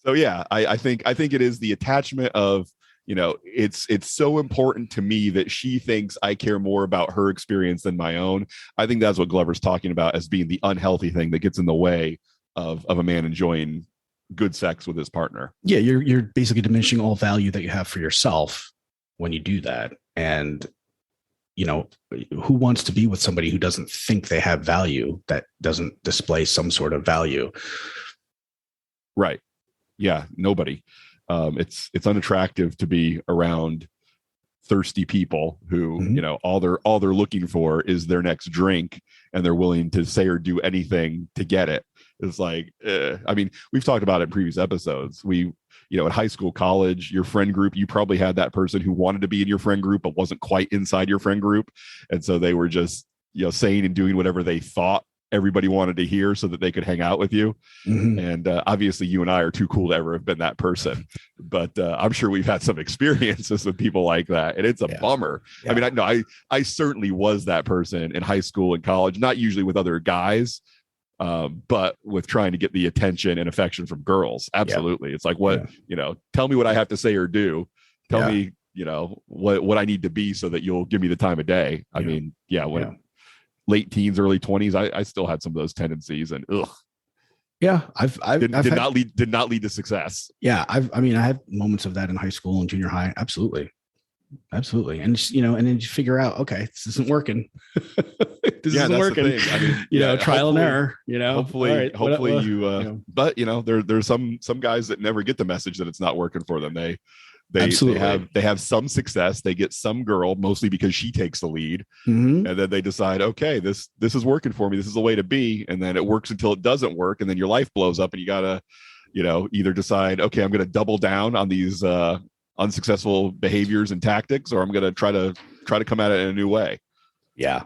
So yeah, I think it is the attachment of, it's so important to me that she thinks I care more about her experience than my own. I think that's what Glover's talking about as being the unhealthy thing that gets in the way of a man enjoying good sex with his partner. Yeah, you're basically diminishing all value that you have for yourself when you do that. And who wants to be with somebody who doesn't think they have value, that doesn't display some sort of value? Right. Yeah, nobody. It's unattractive to be around thirsty people who, all they're looking for is their next drink, and they're willing to say or do anything to get it. It's like, I mean, we've talked about it in previous episodes. In high school, college, your friend group, you probably had that person who wanted to be in your friend group, but wasn't quite inside your friend group. And so they were just, saying and doing whatever they thought everybody wanted to hear so that they could hang out with you. Mm-hmm. And obviously you and I are too cool to ever have been that person, but I'm sure we've had some experiences with people like that, and it's a bummer. Yeah. I mean, I certainly was that person in high school and college, not usually with other guys, but with trying to get the attention and affection from girls. Absolutely. Yeah. It's like, tell me what I have to say or do. Tell me, what I need to be so that you'll give me the time of day. I mean, late teens, early 20s, I still had some of those tendencies, and yeah, did not lead to success. Yeah, I had moments of that in high school and junior high. Absolutely. And and then you figure out, okay, this isn't working. This isn't working. I mean, trial and error. Hopefully, But there's some guys that never get the message that it's not working for them. They have some success. They get some girl, mostly because she takes the lead, and then they decide, okay, this is working for me. This is the way to be. And then it works until it doesn't work, and then your life blows up, and you gotta, either decide, okay, I'm going to double down on these unsuccessful behaviors and tactics, or I'm going to try to come at it in a new way. Yeah.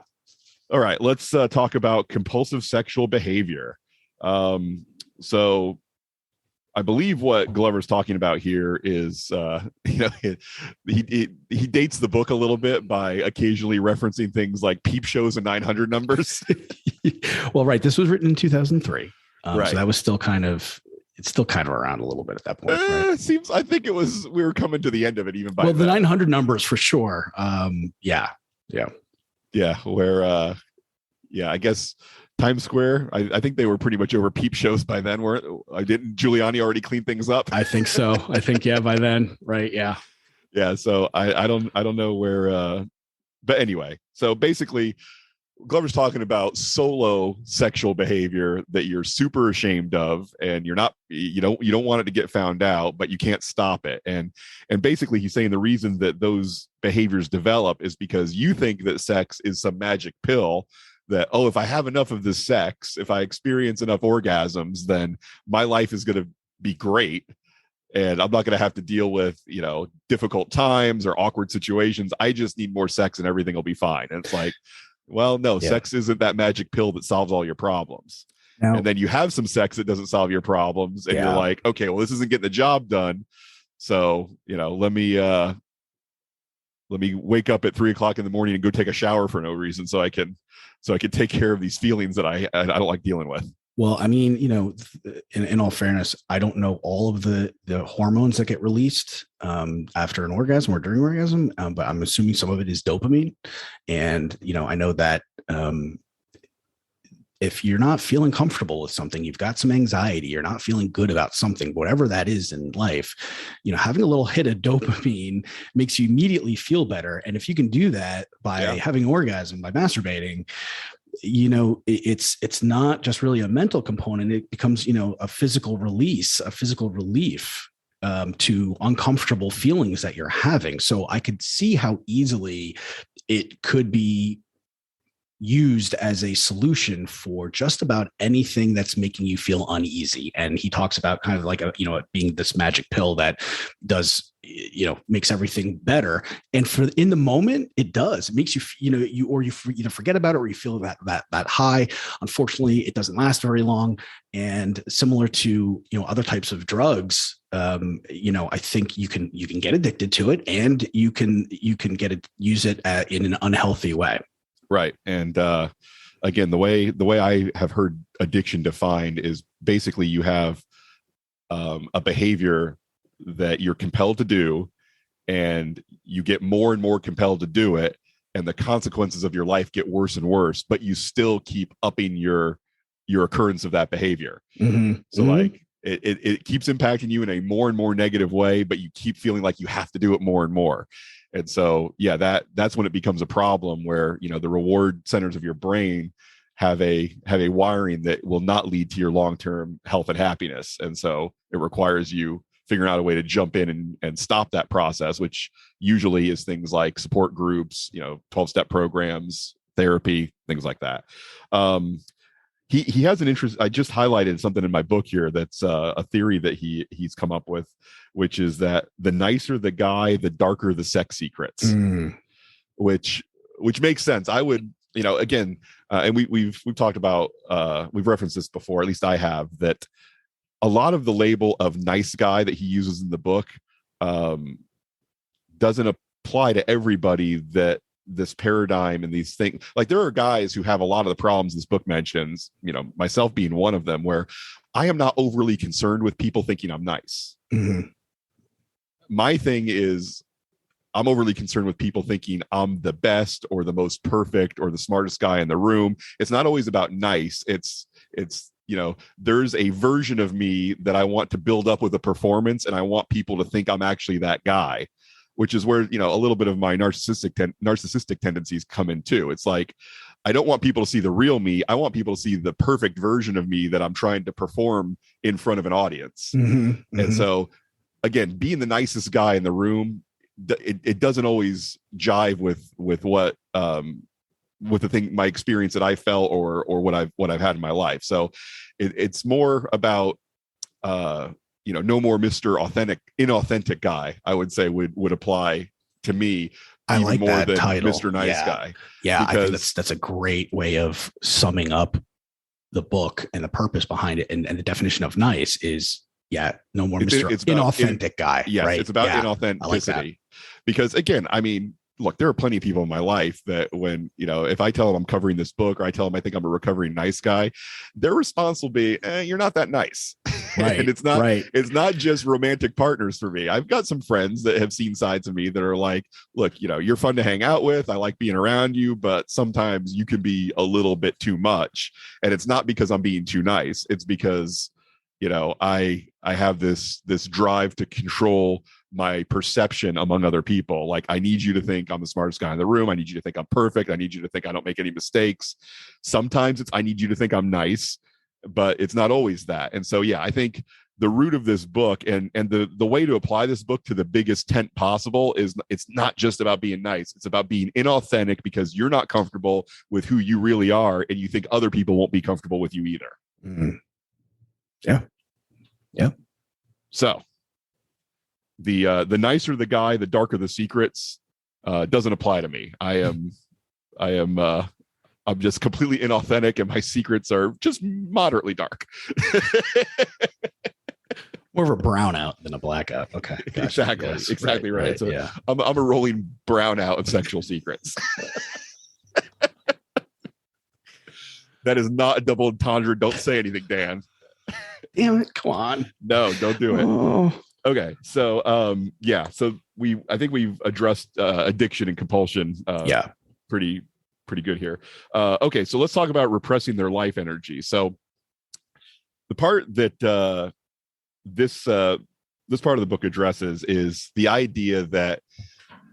All right, let's talk about compulsive sexual behavior. So I believe what Glover's talking about here is, he dates the book a little bit by occasionally referencing things like peep shows and 900 numbers. Well, right. This was written in 2003. Right. So that was still kind of around a little bit at that point. Right? I think we were coming to the end of it even by the 900 numbers for sure. Yeah. Where, I guess Times Square, I think they were pretty much over peep shows by then, didn't Giuliani already clean things up? I think so. I think, by then. Right. Yeah. Yeah. So I don't know where, but anyway, so basically Glover's talking about solo sexual behavior that you're super ashamed of, and you don't want it to get found out, but you can't stop it. And basically he's saying the reason that those behaviors develop is because you think that sex is some magic pill that, if I have enough of this sex, if I experience enough orgasms, then my life is going to be great. And I'm not going to have to deal with, difficult times or awkward situations. I just need more sex and everything will be fine. And it's like, well, no, sex isn't that magic pill that solves all your problems. No. And then you have some sex that doesn't solve your problems. And you're like, okay, well, this isn't getting the job done. So, let me wake up at 3:00 in the morning and go take a shower for no reason. So I can take care of these feelings that I don't like dealing with. Well, I mean, in all fairness, I don't know all of the hormones that get released after an orgasm or during orgasm, but I'm assuming some of it is dopamine. And, I know that if you're not feeling comfortable with something, you've got some anxiety, you're not feeling good about something, whatever that is in life, having a little hit of dopamine makes you immediately feel better. And if you can do that by having an orgasm, by masturbating, it's not just really a mental component. It becomes, a physical release, a physical relief to uncomfortable feelings that you're having. So I could see how easily it could be used as a solution for just about anything that's making you feel uneasy. And he talks about kind of like it being this magic pill that does, makes everything better. And for in the moment, it does. It makes you, you forget about it, or you feel that high. Unfortunately, it doesn't last very long. And similar to, other types of drugs, I think you can get addicted to it, and you can use it in an unhealthy way. Right. And again, the way I have heard addiction defined is basically you have a behavior that you're compelled to do, and you get more and more compelled to do it, and the consequences of your life get worse and worse, but you still keep upping your occurrence of that behavior. Mm-hmm. So like it keeps impacting you in a more and more negative way, but you keep feeling like you have to do it more and more. And so, that's when it becomes a problem, where, the reward centers of your brain have a wiring that will not lead to your long-term health and happiness. And so it requires you figuring out a way to jump in and stop that process, which usually is things like support groups, 12-step programs, therapy, things like that. He has an interest. I just highlighted something in my book here that's a theory that he's come up with, which is that the nicer the guy, the darker the sex secrets, which makes sense. I would, again, and we've talked about, we've referenced this before, at least I have, that a lot of the label of nice guy that he uses in the book doesn't apply to everybody. That this paradigm and these things, like there are guys who have a lot of the problems this book mentions, myself being one of them, where I am not overly concerned with people thinking I'm nice. Mm-hmm. My thing is I'm overly concerned with people thinking I'm the best or the most perfect or the smartest guy in the room. It's not always about nice. It's there's a version of me that I want to build up with a performance, and I want people to think I'm actually that guy, which is where, a little bit of my narcissistic tendencies come in too. It's like, I don't want people to see the real me. I want people to see the perfect version of me that I'm trying to perform in front of an audience. Mm-hmm. Mm-hmm. And so, again, being the nicest guy in the room, it doesn't always jive with what, with the thing, my experience that I felt or what I've had in my life. So it's more about, no more Mr. Inauthentic guy, I would say would apply to me. I even like more that than title. Mr. Nice Guy. Yeah, because I think that's a great way of summing up the book and the purpose behind it. And the definition of nice is, no more Mr. Inauthentic guy. Yes, right? it's about inauthenticity. Like, because again, I mean, look, there are plenty of people in my life that when, if I tell them I'm covering this book, or I tell them I think I'm a recovering nice guy, their response will be, you're not that nice. Right. And it's not just romantic partners for me. I've got some friends that have seen sides of me that are like, look, you're fun to hang out with. I like being around you, but sometimes you can be a little bit too much. And it's not because I'm being too nice. It's because, I have this drive to control my perception among other people. Like, I need you to think I'm the smartest guy in the room. I need you to think I'm perfect. I need you to think I don't make any mistakes. Sometimes I need you to think I'm nice, but it's not always that. And so, I think the root of this book and the way to apply this book to the biggest tent possible is it's not just about being nice. It's about being inauthentic because you're not comfortable with who you really are. And you think other people won't be comfortable with you either. Mm-hmm. Yeah. So the nicer the guy, the darker the secrets, doesn't apply to me. I'm just completely inauthentic, and my secrets are just moderately dark. More of a brownout than a blackout. Okay. Gotcha. Exactly. Yes. Exactly right. So I'm a rolling brownout of sexual secrets. That is not a double entendre. Don't say anything, Dan. Damn it. Come on. No, don't do it. Oh. Okay. So, yeah. So I think we've addressed addiction and compulsion. Yeah. Pretty good here. Okay. So let's talk about repressing their life energy. So the part that this part of the book addresses is the idea that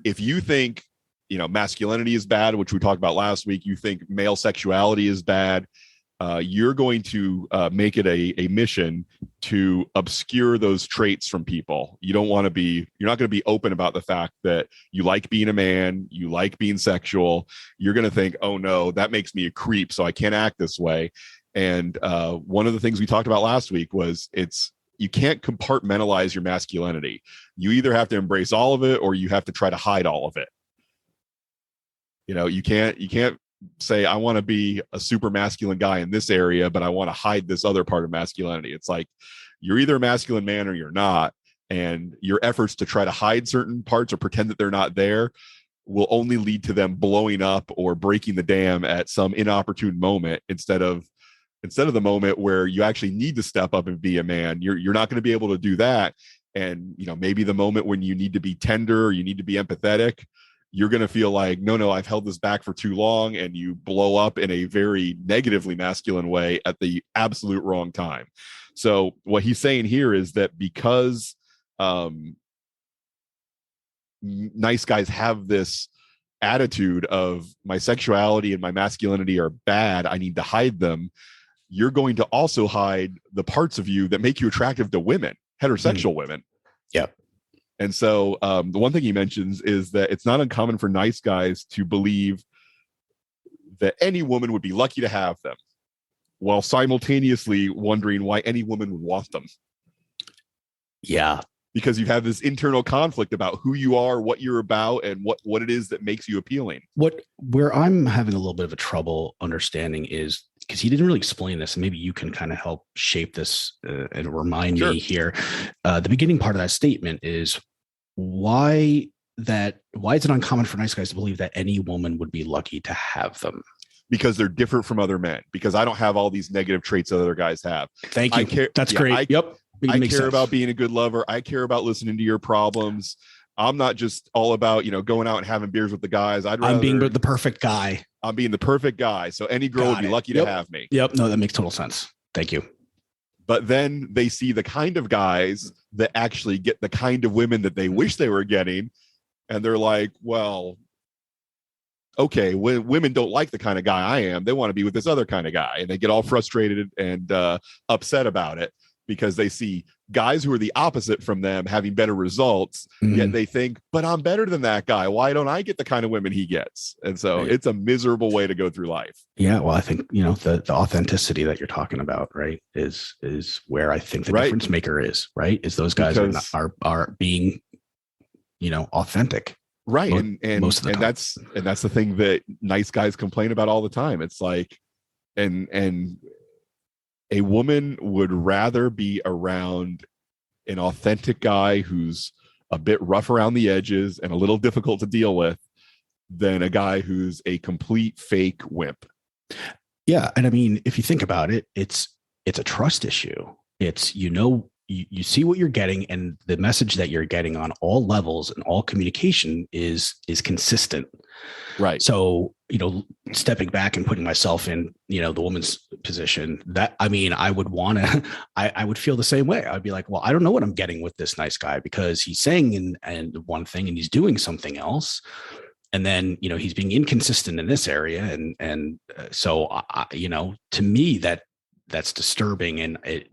if you think, masculinity is bad, which we talked about last week, you think male sexuality is bad, you're going to make it a mission to obscure those traits from people. You're not going to be open about the fact that you like being a man, you like being sexual. You're going to think, oh no, that makes me a creep, so I can't act this way. And one of the things we talked about last week was you can't compartmentalize your masculinity. You either have to embrace all of it or you have to try to hide all of it. You can't say, I want to be a super masculine guy in this area, but I want to hide this other part of masculinity. It's like, you're either a masculine man or you're not. And your efforts to try to hide certain parts or pretend that they're not there will only lead to them blowing up or breaking the dam at some inopportune moment instead of the moment where you actually need to step up and be a man. You're not going to be able to do that. And, maybe the moment when you need to be tender or you need to be empathetic, you're going to feel like, no, I've held this back for too long. And you blow up in a very negatively masculine way at the absolute wrong time. So what he's saying here is that because nice guys have this attitude of my sexuality and my masculinity are bad, I need to hide them. You're going to also hide the parts of you that make you attractive to women, heterosexual women. Yep. And so the one thing he mentions is that it's not uncommon for nice guys to believe that any woman would be lucky to have them, while simultaneously wondering why any woman would want them. Yeah. Because you have this internal conflict about who you are, what you're about, and what it is that makes you appealing. Where I'm having a little bit of a trouble understanding is, because he didn't really explain this, and maybe you can kind of help shape this and remind me here. The beginning part of that statement is why is it uncommon for nice guys to believe that any woman would be lucky to have them? Because they're different from other men. Because I don't have all these negative traits that other guys have. Thank you. That's great. Yep. I care about being a good lover. I care about listening to your problems. I'm not just all about, going out and having beers with the guys. I'm being the perfect guy. I'm being the perfect guy. So any girl would be lucky to have me. Yep. No, that makes total sense. Thank you. But then they see the kind of guys that actually get the kind of women that they wish they were getting. And they're like, well, okay, when women don't like the kind of guy I am, they want to be with this other kind of guy. And they get all frustrated and upset about it because they see guys who are the opposite from them having better results. Yet they think, but I'm better than that guy. Why don't I get the kind of women he gets? And so it's a miserable way to go through life. Yeah. Well, I think, the authenticity that you're talking about, right, is where I think the difference maker is, right? Is those guys are being, authentic. Right. And most of the time. That's the thing that nice guys complain about all the time. It's like, and a woman would rather be around an authentic guy who's a bit rough around the edges and a little difficult to deal with than a guy who's a complete fake wimp. Yeah. And I mean, if you think about it, it's a trust issue. It's, you see what you're getting, and the message that you're getting on all levels and all communication is consistent. Right. So, stepping back and putting myself in, the woman's position, I would want to, I would feel the same way. I'd be like, well, I don't know what I'm getting with this nice guy, because he's saying and one thing and he's doing something else. And then, he's being inconsistent in this area. So, to me, that's disturbing. And it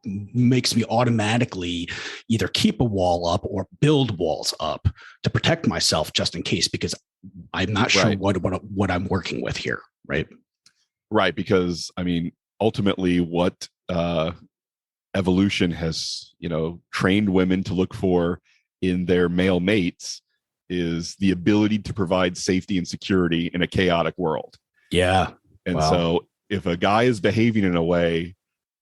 makes me automatically either keep a wall up or build walls up to protect myself just in case, because I'm not sure what I'm working with here. Right. Right. Because ultimately what evolution has, trained women to look for in their male mates is the ability to provide safety and security in a chaotic world. Yeah. And so if a guy is behaving in a way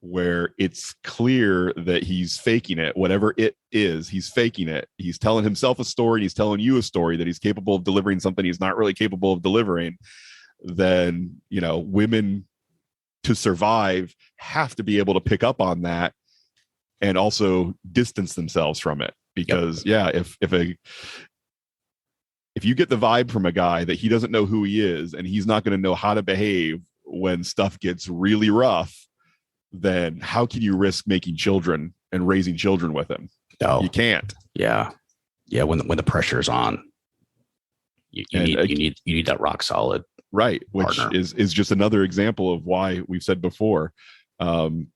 where it's clear that he's faking it, whatever it is, he's faking it. He's telling himself a story. He's telling you a story that he's capable of delivering something he's not really capable of delivering. Then, women to survive have to be able to pick up on that and also distance themselves from it. Because if you get the vibe from a guy that he doesn't know who he is and he's not going to know how to behave when stuff gets really rough, then how can you risk making children and raising children with him? No, you can't. Yeah. When the pressure is on, you need that rock solid. Right. Which partner. is just another example of why we've said before,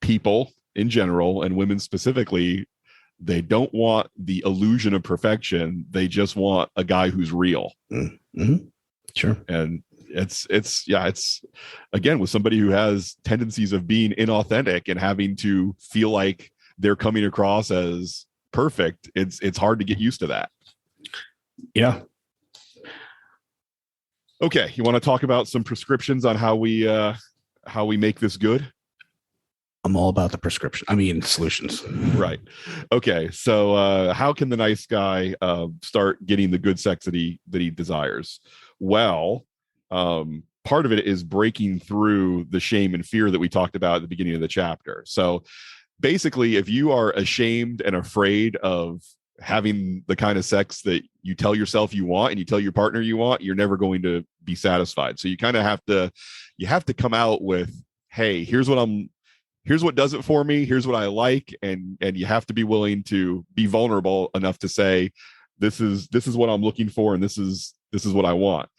people in general and women specifically, they don't want the illusion of perfection. They just want a guy who's real. Mm-hmm. Sure. And it's again, with somebody who has tendencies of being inauthentic and having to feel like they're coming across as perfect. It's hard to get used to that. Yeah. Okay. You want to talk about some prescriptions on how we make this good? I'm all about the solutions. Right. Okay. So how can the nice guy start getting the good sex that he desires? Well, part of it is breaking through the shame and fear that we talked about at the beginning of the chapter. So basically, if you are ashamed and afraid of having the kind of sex that you tell yourself you want and you tell your partner you want, you're never going to be satisfied. So you kind of have to come out with, hey, here's what does it for me. Here's what I like. And you have to be willing to be vulnerable enough to say, this is what I'm looking for. And this is what I want.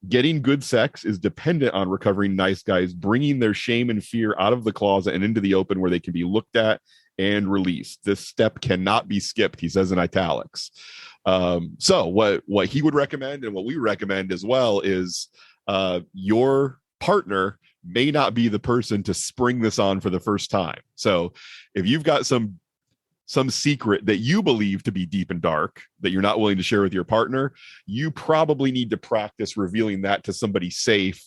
Getting good sex is dependent on recovering nice guys, bringing their shame and fear out of the closet and into the open where they can be looked at and released. This step cannot be skipped, he says in italics. So what he would recommend and what we recommend as well is your partner may not be the person to spring this on for the first time. So if you've got some secret that you believe to be deep and dark that you're not willing to share with your partner, you probably need to practice revealing that to somebody safe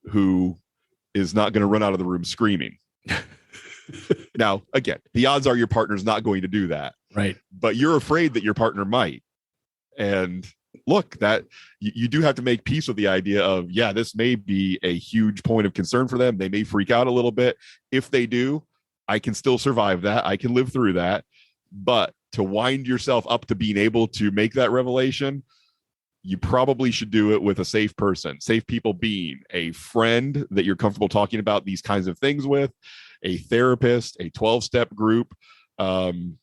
who is not going to run out of the room screaming. Now, again, the odds are your partner's not going to do that. Right. But you're afraid that your partner might. And look, that you do have to make peace with the idea of, yeah, this may be a huge point of concern for them. They may freak out a little bit. If they do, I can still survive that. I can live through that. But to wind yourself up to being able to make that revelation, you probably should do it with a safe person. Safe people being a friend that you're comfortable talking about these kinds of things with, a therapist, a 12-step group, the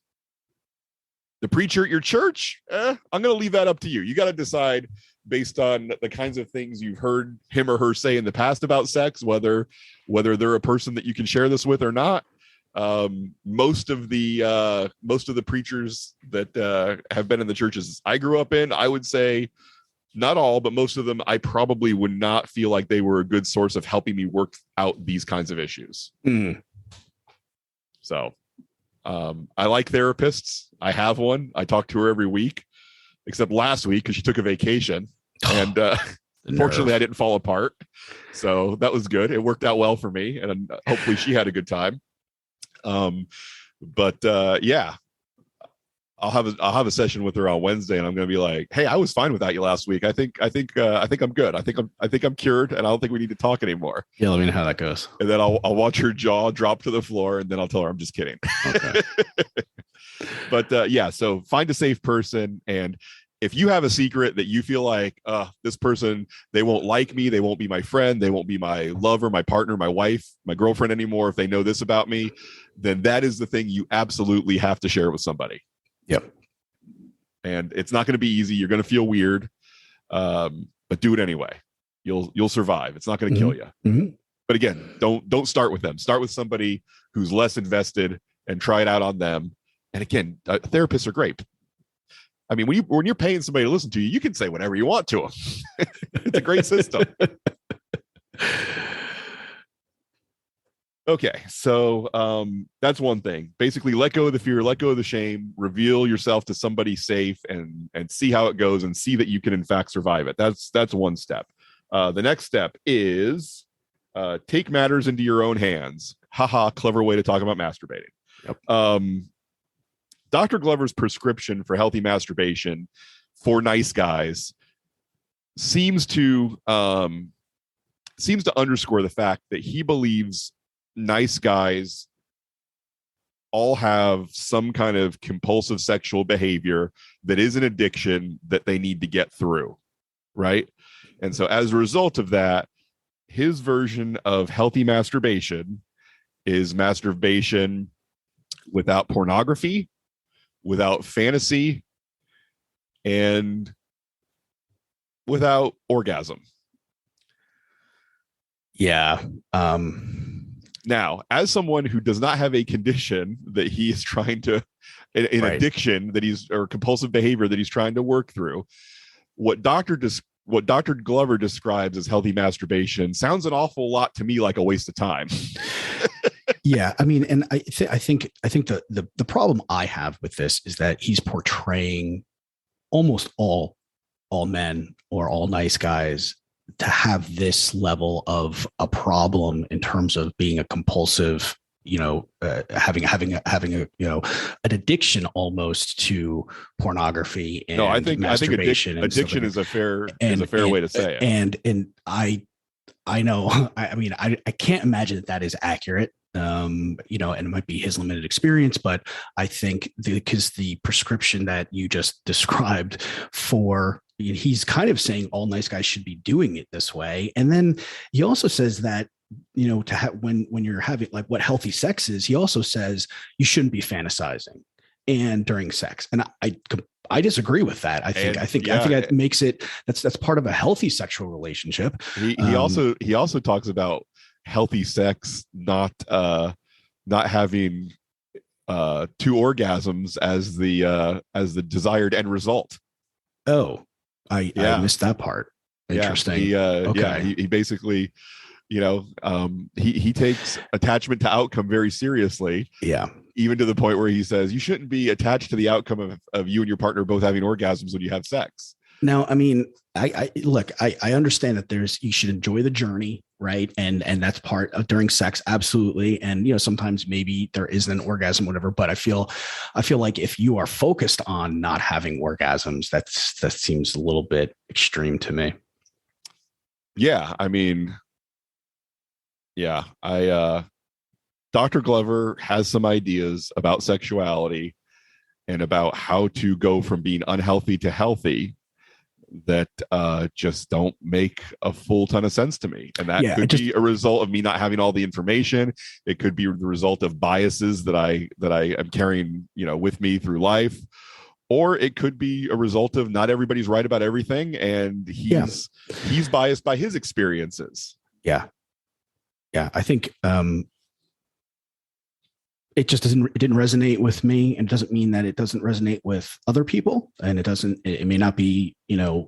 preacher at your church. I'm going to leave that up to you. You got to decide based on the kinds of things you've heard him or her say in the past about sex, whether they're a person that you can share this with or not. Most of the preachers that have been in the churches I grew up in, I would say not all, but most of them, I probably would not feel like they were a good source of helping me work out these kinds of issues. So I like therapists. I have one. I talk to her every week, except last week because she took a vacation. And fortunately, I didn't fall apart. So that was good. It worked out well for me. And hopefully she had a good time. Yeah, I'll have a session with her on Wednesday, and I'm going to be like, hey, I was fine without you last week. I think I'm good. I think I'm cured, and I don't think we need to talk anymore. Yeah, let me know how that goes. And then I'll watch her jaw drop to the floor, and then I'll tell her I'm just kidding. Okay. But yeah, so find a safe person, and if you have a secret that you feel like this person, they won't like me, they won't be my friend, they won't be my lover, my partner, my wife, my girlfriend anymore if they know this about me, then that is the thing you absolutely have to share with somebody. Yep. And it's not going to be easy. You're going to feel weird, but do it anyway. You'll survive. It's not going to kill you. Mm-hmm. But again, don't start with them. Start with somebody who's less invested and try it out on them. And again, therapists are great. I mean, when you're paying somebody to listen to you, you can say whatever you want to them. It's a great system. Okay, so that's one thing. Basically, let go of the fear, let go of the shame, reveal yourself to somebody safe, and see how it goes, and see that you can in fact survive it. That's one step. The next step is take matters into your own hands. Haha, clever way to talk about masturbating. Yep. Dr. Glover's prescription for healthy masturbation for nice guys seems to seems to underscore the fact that he believes nice guys all have some kind of compulsive sexual behavior that is an addiction that they need to get through, right? And so as a result of that, his version of healthy masturbation is masturbation without pornography, without fantasy, and without orgasm. Yeah. Now, as someone who does not have a condition that he is trying to, an Right. addiction that he's, or compulsive behavior that he's trying to work through, what Dr. Glover describes as healthy masturbation sounds an awful lot to me like a waste of time. Yeah, I mean, and I think the problem I have with this is that he's portraying almost all men or all nice guys to have this level of a problem in terms of being a compulsive, having a an addiction almost to pornography and masturbation. Addiction is a fair way to say it. And I know, I mean, I can't imagine that is accurate. And it might be his limited experience, but I think because the prescription that you just described for, he's kind of saying all nice guys should be doing it this way. And then he also says that, to have, when you're having like what healthy sex is, he also says you shouldn't be fantasizing and during sex. And I disagree with that. I think that makes it, that's part of a healthy sexual relationship. He also talks about healthy sex not having two orgasms as the desired end result. Oh, I missed that part. Interesting. He basically, he takes attachment to outcome very seriously. Yeah. Even to the point where he says you shouldn't be attached to the outcome of you and your partner both having orgasms when you have sex. Now, I mean, I understand that you should enjoy the journey, right? And that's part of during sex. Absolutely. And, sometimes maybe there isn't an orgasm, whatever, but I feel like if you are focused on not having orgasms, that seems a little bit extreme to me. Yeah. I mean, Dr. Glover has some ideas about sexuality and about how to go from being unhealthy to healthy that just don't make a full ton of sense to me. And that could be a result of me not having all the information. It could be the result of biases that I am carrying, with me through life. Or it could be a result of not everybody's right about everything. And he's biased by his experiences. Yeah. Yeah. I think it didn't resonate with me, and it doesn't mean that it doesn't resonate with other people, and it may not be,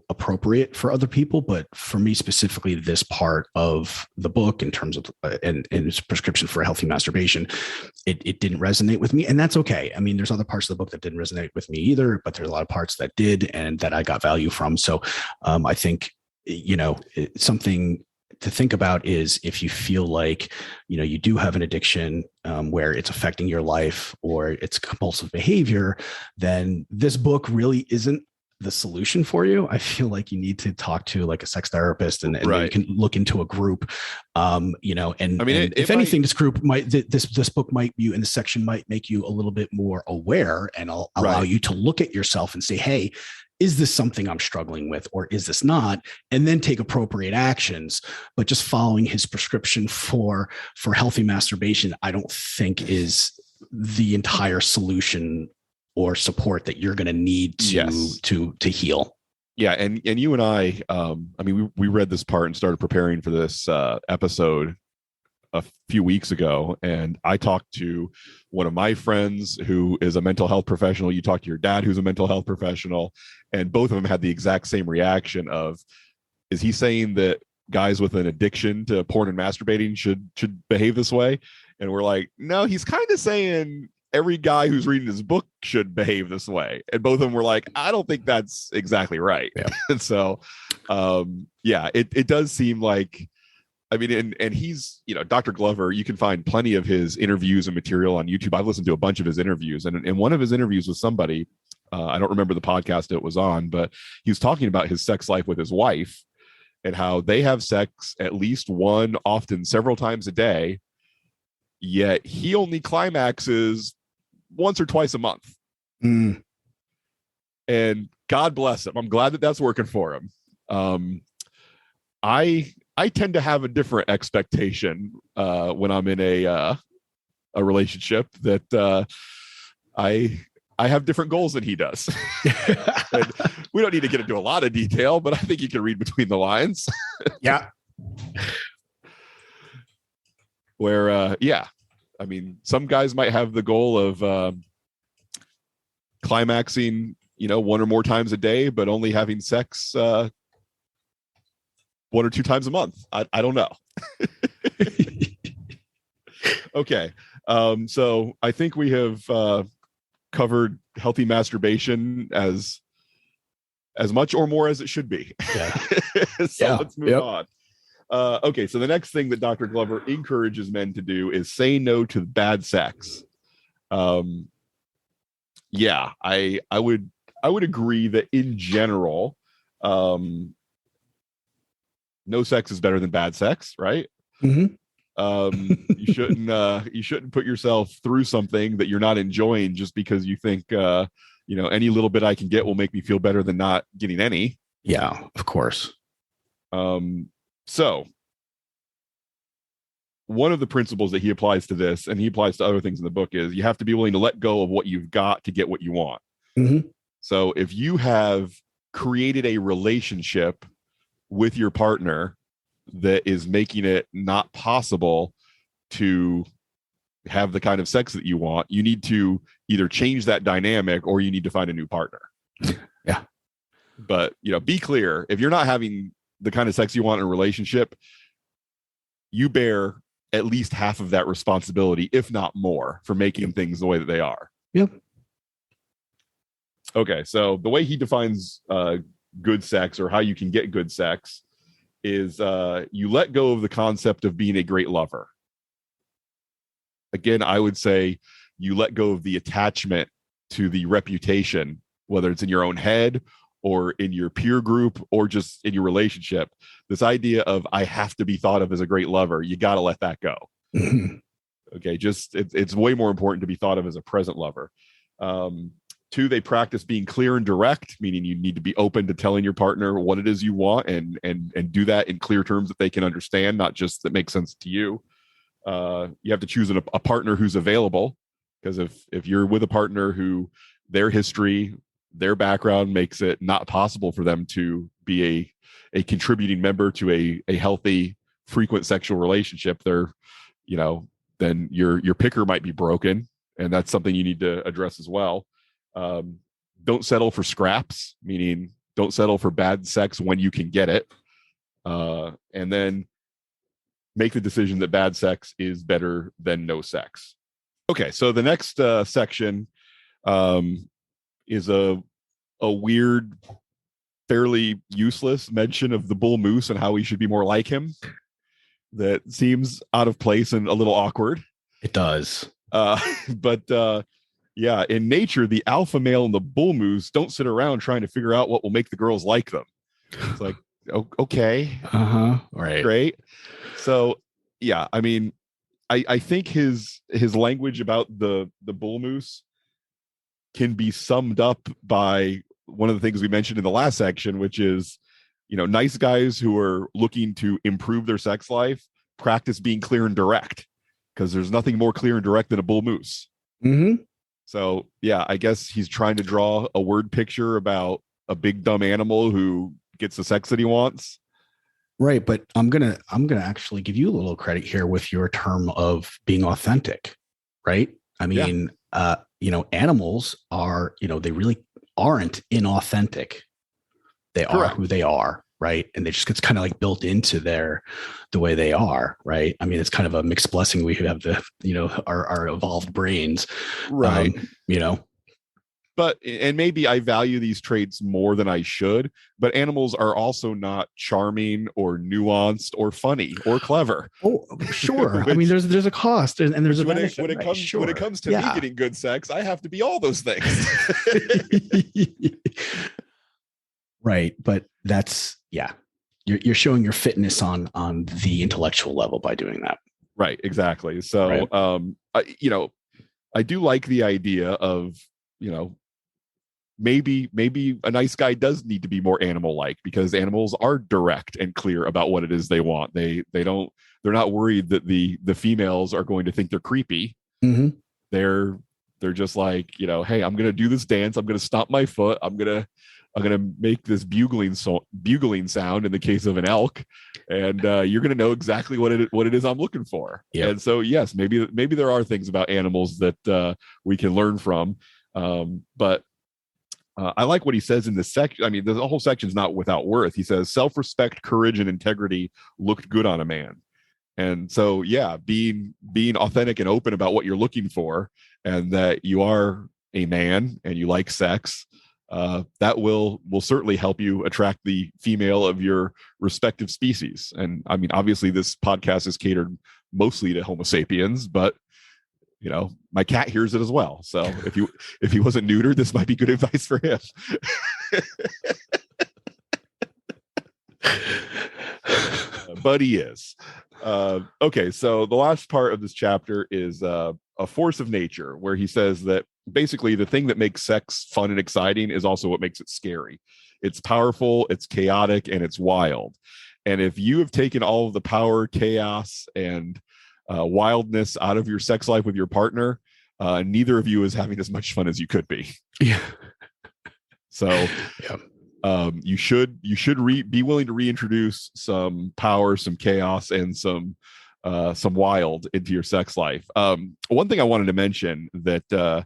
appropriate for other people, but for me specifically, this part of the book in terms of, and its prescription for healthy masturbation, it didn't resonate with me, and that's okay. I mean, there's other parts of the book that didn't resonate with me either, but there's a lot of parts that did, and that I got value from. So I think, it's something to think about is if you feel like, you do have an addiction where it's affecting your life or it's compulsive behavior, then this book really isn't the solution for you. I feel like you need to talk to like a sex therapist and right. You can look into a group, if anything, this group this book might be in the section might make you a little bit more aware and allow you to look at yourself and say, hey, is this something I'm struggling with, or is this not? And then take appropriate actions. But just following his prescription for healthy masturbation, I don't think is the entire solution or support that you're going to need to heal. Yeah. And you and I we read this part and started preparing for this episode a few weeks ago. And I talked to one of my friends who is a mental health professional. You talked to your dad, who's a mental health professional, and both of them had the exact same reaction of, is he saying that guys with an addiction to porn and masturbating should behave this way? And we're like, no, he's kind of saying every guy who's reading his book should behave this way. And both of them were like, I don't think that's exactly right. Yeah. And so, it does seem like, I mean, and he's, Dr. Glover, you can find plenty of his interviews and material on YouTube. I've listened to a bunch of his interviews, and in one of his interviews with somebody, I don't remember the podcast it was on, but he was talking about his sex life with his wife. and how they have sex at least one, often several times a day, yet he only climaxes once or twice a month. Mm. And God bless him. I'm glad that that's working for him. I tend to have a different expectation when I'm in a relationship, that I have different goals than he does. And we don't need to get into a lot of detail, but I think you can read between the lines. Yeah. Where, yeah, I mean, some guys might have the goal of climaxing, one or more times a day, but only having sex one or two times a month. I don't know. Okay. So I think we have covered healthy masturbation as much or more as it should be. Yeah. So let's move on. Okay, so the next thing that Dr. Glover encourages men to do is say no to bad sex. Yeah, I would agree that in general, no sex is better than bad sex, right? Mm-hmm. You shouldn't put yourself through something that you're not enjoying just because you think any little bit I can get will make me feel better than not getting any. Yeah, of course. So one of the principles that he applies to this, and he applies to other things in the book, is you have to be willing to let go of what you've got to get what you want. Mm-hmm. So if you have created a relationship with your partner that is making it not possible to have the kind of sex that you want, you need to either change that dynamic or you need to find a new partner. Yeah. But, be clear, if you're not having the kind of sex you want in a relationship, you bear at least half of that responsibility, if not more, for making things the way that they are. Yep. Okay, so the way he defines good sex, or how you can get good sex, is you let go of the concept of being a great lover. Again, I would say you let go of the attachment to the reputation, whether it's in your own head or in your peer group or just in your relationship. This idea of I have to be thought of as a great lover, you got to let that go. Mm-hmm. Okay, it's way more important to be thought of as a present lover. Two, they practice being clear and direct, meaning you need to be open to telling your partner what it is you want and do that in clear terms that they can understand, not just that makes sense to you. You have to choose a partner who's available, because if you're with a partner who their history, their background makes it not possible for them to be a contributing member to a healthy, frequent sexual relationship, then your picker might be broken, and that's something you need to address as well. Don't settle for scraps, meaning don't settle for bad sex when you can get it. And then make the decision that bad sex is better than no sex. Okay, so the next section is a weird, fairly useless mention of the bull moose and how we should be more like him. That seems out of place and a little awkward. It does. But yeah, in nature, the alpha male and the bull moose don't sit around trying to figure out what will make the girls like them. It's like, okay, right, great. So yeah, I mean, I think his language about the bull moose can be summed up by one of the things we mentioned in the last section, which is, nice guys who are looking to improve their sex life practice being clear and direct, because there's nothing more clear and direct than a bull moose. Mm-hmm. So yeah, I guess he's trying to draw a word picture about a big dumb animal who gets the sex that he wants. Right, but I'm gonna actually give you a little credit here with your term of being authentic, right? I mean, animals are, they really aren't inauthentic. They are Correct. who they are, right? And they just gets kind of like built into the way they are, right? I mean, it's kind of a mixed blessing. We have our evolved brains, right? But and maybe I value these traits more than I should, but animals are also not charming or nuanced or funny or clever. Oh, sure. I mean, there's a cost and there's a benefit. When it comes to me getting good sex, I have to be all those things. Right. But that's, you're showing your fitness on the intellectual level by doing that. Right, exactly. So, right. I do like the idea of, maybe a nice guy does need to be more animal like, because animals are direct and clear about what it is they want. They're not worried that the females are going to think they're creepy. Mm-hmm. They're just like, hey, I'm gonna do this dance, I'm gonna stomp my foot, I'm gonna make this bugling sound in the case of an elk, and you're gonna know exactly what it is I'm looking for. Yep. And so yes, maybe there are things about animals that we can learn from, but I like what he says in this section. I mean, the whole section is not without worth. He says self-respect, courage, and integrity looked good on a man. And so, yeah, being authentic and open about what you're looking for, and that you are a man and you like sex, that will certainly help you attract the female of your respective species. And I mean, obviously, this podcast is catered mostly to Homo sapiens, but my cat hears it as well. So if he wasn't neutered, this might be good advice for him. But he is. Okay, so the last part of this chapter is a force of nature, where he says that basically the thing that makes sex fun and exciting is also what makes it scary. It's powerful, it's chaotic, and it's wild. And if you have taken all of the power, chaos, and wildness out of your sex life with your partner, neither of you is having as much fun as you could be. Yeah. So you should be willing to reintroduce some power, some chaos, and some wild into your sex life. One thing I wanted to mention that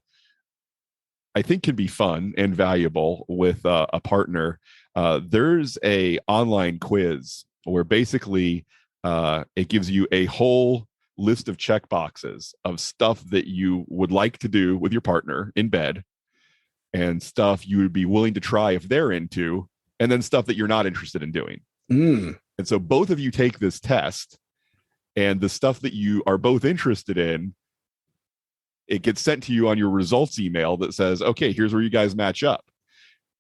I think can be fun and valuable with a partner, there's a online quiz where basically it gives you a whole list of check boxes of stuff that you would like to do with your partner in bed, and stuff you would be willing to try if they're into, and then stuff that you're not interested in doing. And so both of you take this test, and the stuff that you are both interested in, it gets sent to you on your results email that says, okay, here's where you guys match up.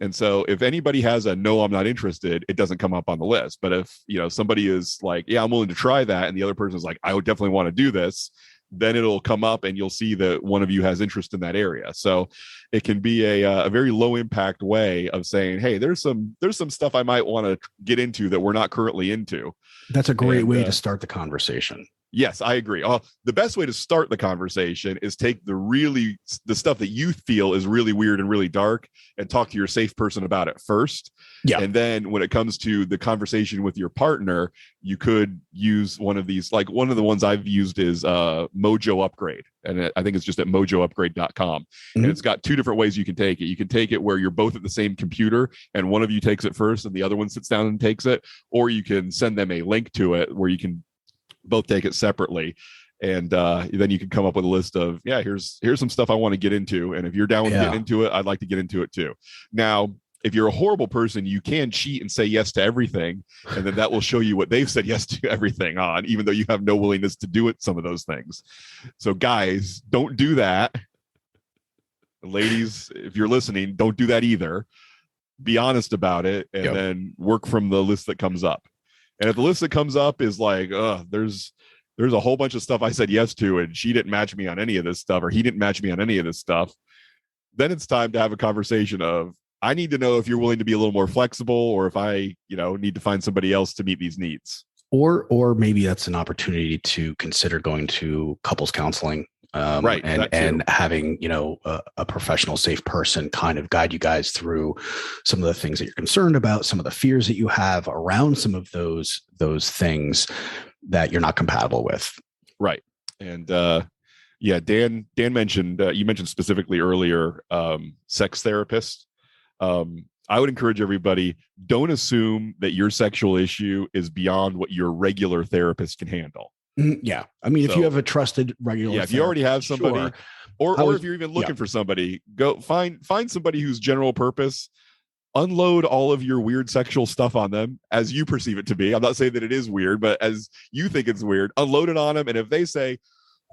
And so if anybody has a no, I'm not interested, it doesn't come up on the list. But if somebody is like, yeah, I'm willing to try that, and the other person is like, I would definitely want to do this, then it'll come up and you'll see that one of you has interest in that area. So it can be a very low impact way of saying, hey, there's some stuff I might want to get into that we're not currently into. That's a great way to start the conversation. Yes, I agree. The best way to start the conversation is take the stuff that you feel is really weird and really dark, and talk to your safe person about it first. Yeah. And then when it comes to the conversation with your partner, you could use one of these, like one of the ones I've used is Mojo Upgrade. And I think it's just at mojoupgrade.com. Mm-hmm. And it's got two different ways you can take it. You can take it where you're both at the same computer and one of you takes it first and the other one sits down and takes it, or you can send them a link to it where you can both take it separately, and then you can come up with a list of, yeah, here's some stuff I want to get into, and if you're down with getting into it, I'd like to get into it too. Now, if you're a horrible person, you can cheat and say yes to everything, and then that will show you what they've said yes to everything on, even though you have no willingness to do it, some of those things. So guys, don't do that. Ladies, if you're listening, don't do that either. Be honest about it, and then work from the list that comes up. And if the list that comes up is like, there's a whole bunch of stuff I said yes to, and she didn't match me on any of this stuff, or he didn't match me on any of this stuff, then it's time to have a conversation of, I need to know if you're willing to be a little more flexible, or if I, need to find somebody else to meet these needs. Or maybe that's an opportunity to consider going to couples counseling. Right. And having, a professional, safe person kind of guide you guys through some of the things that you're concerned about, some of the fears that you have around some of those things that you're not compatible with. Right. And Dan mentioned, you mentioned specifically earlier, sex therapist. I would encourage everybody, don't assume that your sexual issue is beyond what your regular therapist can handle. Yeah. I mean, if you have a trusted regular, if you already have somebody, or if you're even looking for somebody, go find somebody who's general purpose, unload all of your weird sexual stuff on them as you perceive it to be. I'm not saying that it is weird, but as you think it's weird, unload it on them. And if they say,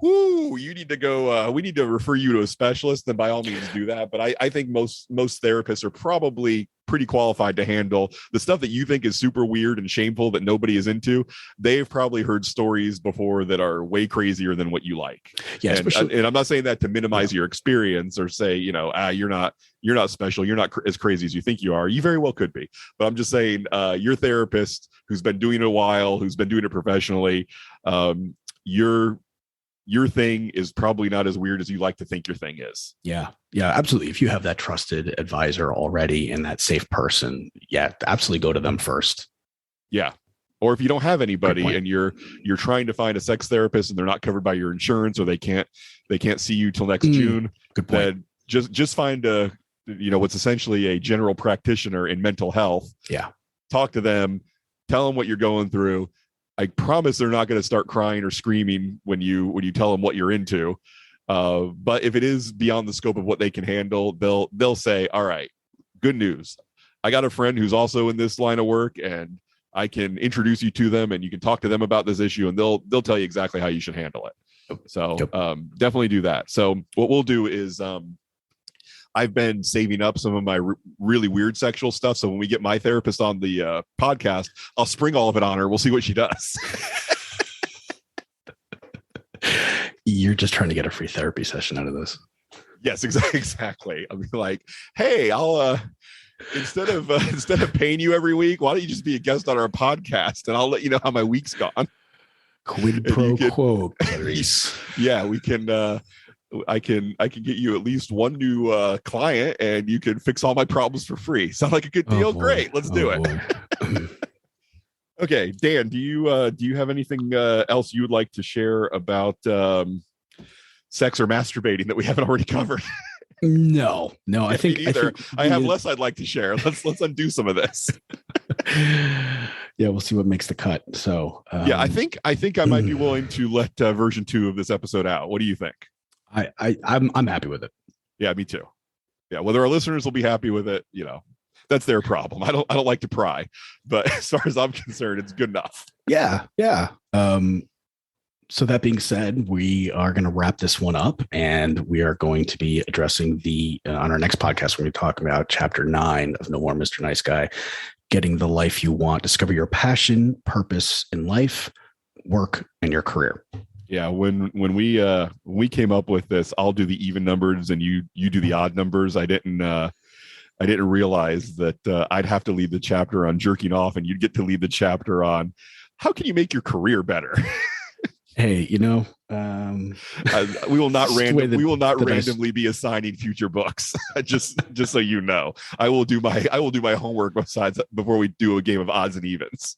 whoo, you need to go, we need to refer you to a specialist, then by all means do that. But I think most therapists are probably pretty qualified to handle the stuff that you think is super weird and shameful that nobody is into. They've probably heard stories before that are way crazier than what you like. Yeah, and I'm not saying that to minimize your experience or say, you're not special, you're not as crazy as you think you are. You very well could be. But I'm just saying, your therapist who's been doing it a while, who's been doing it professionally, your thing is probably not as weird as you like to think your thing is. Yeah, absolutely. If you have that trusted advisor already and that safe person, absolutely go to them first. Yeah. Or if you don't have anybody and you're trying to find a sex therapist and they're not covered by your insurance, or they can't see you till next June, good point. Then just find what's essentially a general practitioner in mental health. Yeah. Talk to them, tell them what you're going through. I promise they're not going to start crying or screaming when you tell them what you're into. But if it is beyond the scope of what they can handle, they'll say, all right, good news. I got a friend who's also in this line of work, and I can introduce you to them, and you can talk to them about this issue, and they'll tell you exactly how you should handle it. So definitely do that. So what we'll do is, I've been saving up some of my really weird sexual stuff. So when we get my therapist on the podcast, I'll spring all of it on her. We'll see what she does. You're just trying to get a free therapy session out of this. Yes, exactly. I'll be like, hey, I'll instead of paying you every week, why don't you just be a guest on our podcast, and I'll let you know how my week's gone. Quid pro quo, Clarice. Yeah, we can. I can get you at least one new client, and you can fix all my problems for free. Sound like a good deal? Great, let's do it. Okay, Dan, do you have anything else you would like to share about sex or masturbating that we haven't already covered? No. I think I have less I'd like to share. Let's undo some of this. Yeah, we'll see what makes the cut. So I think I might be willing to let version 2 of this episode out. What do you think? I'm happy with it. Yeah, me too. Yeah, whether our listeners will be happy with it, that's their problem. I don't like to pry, but as far as I'm concerned, it's good enough. Yeah. So that being said, we are going to wrap this one up, and we are going to be addressing on our next podcast, we're going to talk about chapter 9 of No More Mr. Nice Guy, getting the life you want, discover your passion, purpose in life, work, and your career. Yeah, when we came up with this, I'll do the even numbers and you do the odd numbers. I didn't realize that I'd have to lead the chapter on jerking off, and you'd get to lead the chapter on how can you make your career better. Hey, we will not randomly be assigning future books. just so you know, I will do my homework before we do a game of odds and evens.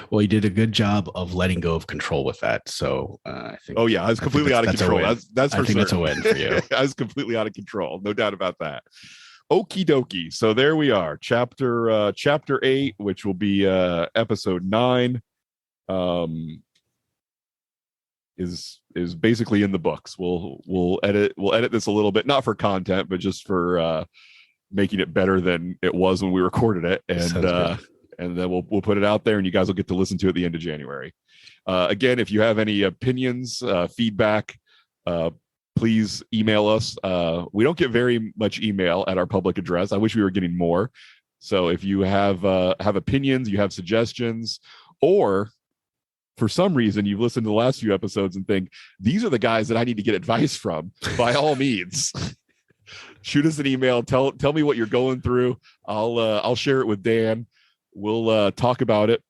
Well, you did a good job of letting go of control with that. So I think. Oh yeah, I was completely out of control. That's for I think that's a win for you. I was completely out of control, no doubt about that. Okie dokie. So there we are, chapter 8, which will be episode 9. Is basically in the books. We'll edit this a little bit, not for content, but just for making it better than it was when we recorded it, and then we'll put it out there, and you guys will get to listen to it at the end of January. Again, if you have any opinions, feedback, please email us. We don't get very much email at our public address. I wish we were getting more. So if you have opinions, you have suggestions, or for some reason you've listened to the last few episodes and think these are the guys that I need to get advice from, by all means, shoot us an email. Tell me what you're going through. I'll share it with Dan. We'll talk about it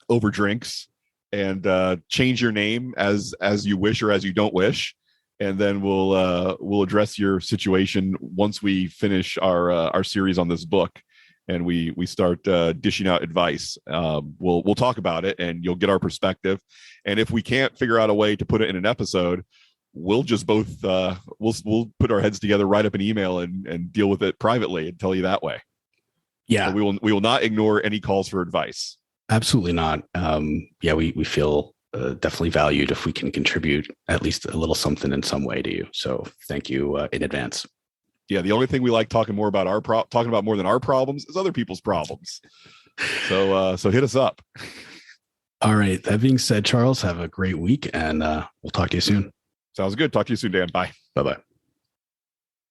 over drinks, and change your name as you wish or as you don't wish, and then we'll address your situation once we finish our series on this book, and we start dishing out advice. We'll talk about it, and you'll get our perspective. And if we can't figure out a way to put it in an episode, we'll just both we'll put our heads together, write up an email, and deal with it privately and tell you that way. Yeah, so we will not ignore any calls for advice. Absolutely not. We feel definitely valued if we can contribute at least a little something in some way to you. So thank you in advance. Yeah, the only thing we like talking more about talking about more than our problems is other people's problems. So hit us up. All right. That being said, Charles, have a great week and we'll talk to you soon. Sounds good. Talk to you soon, Dan. Bye. Bye bye.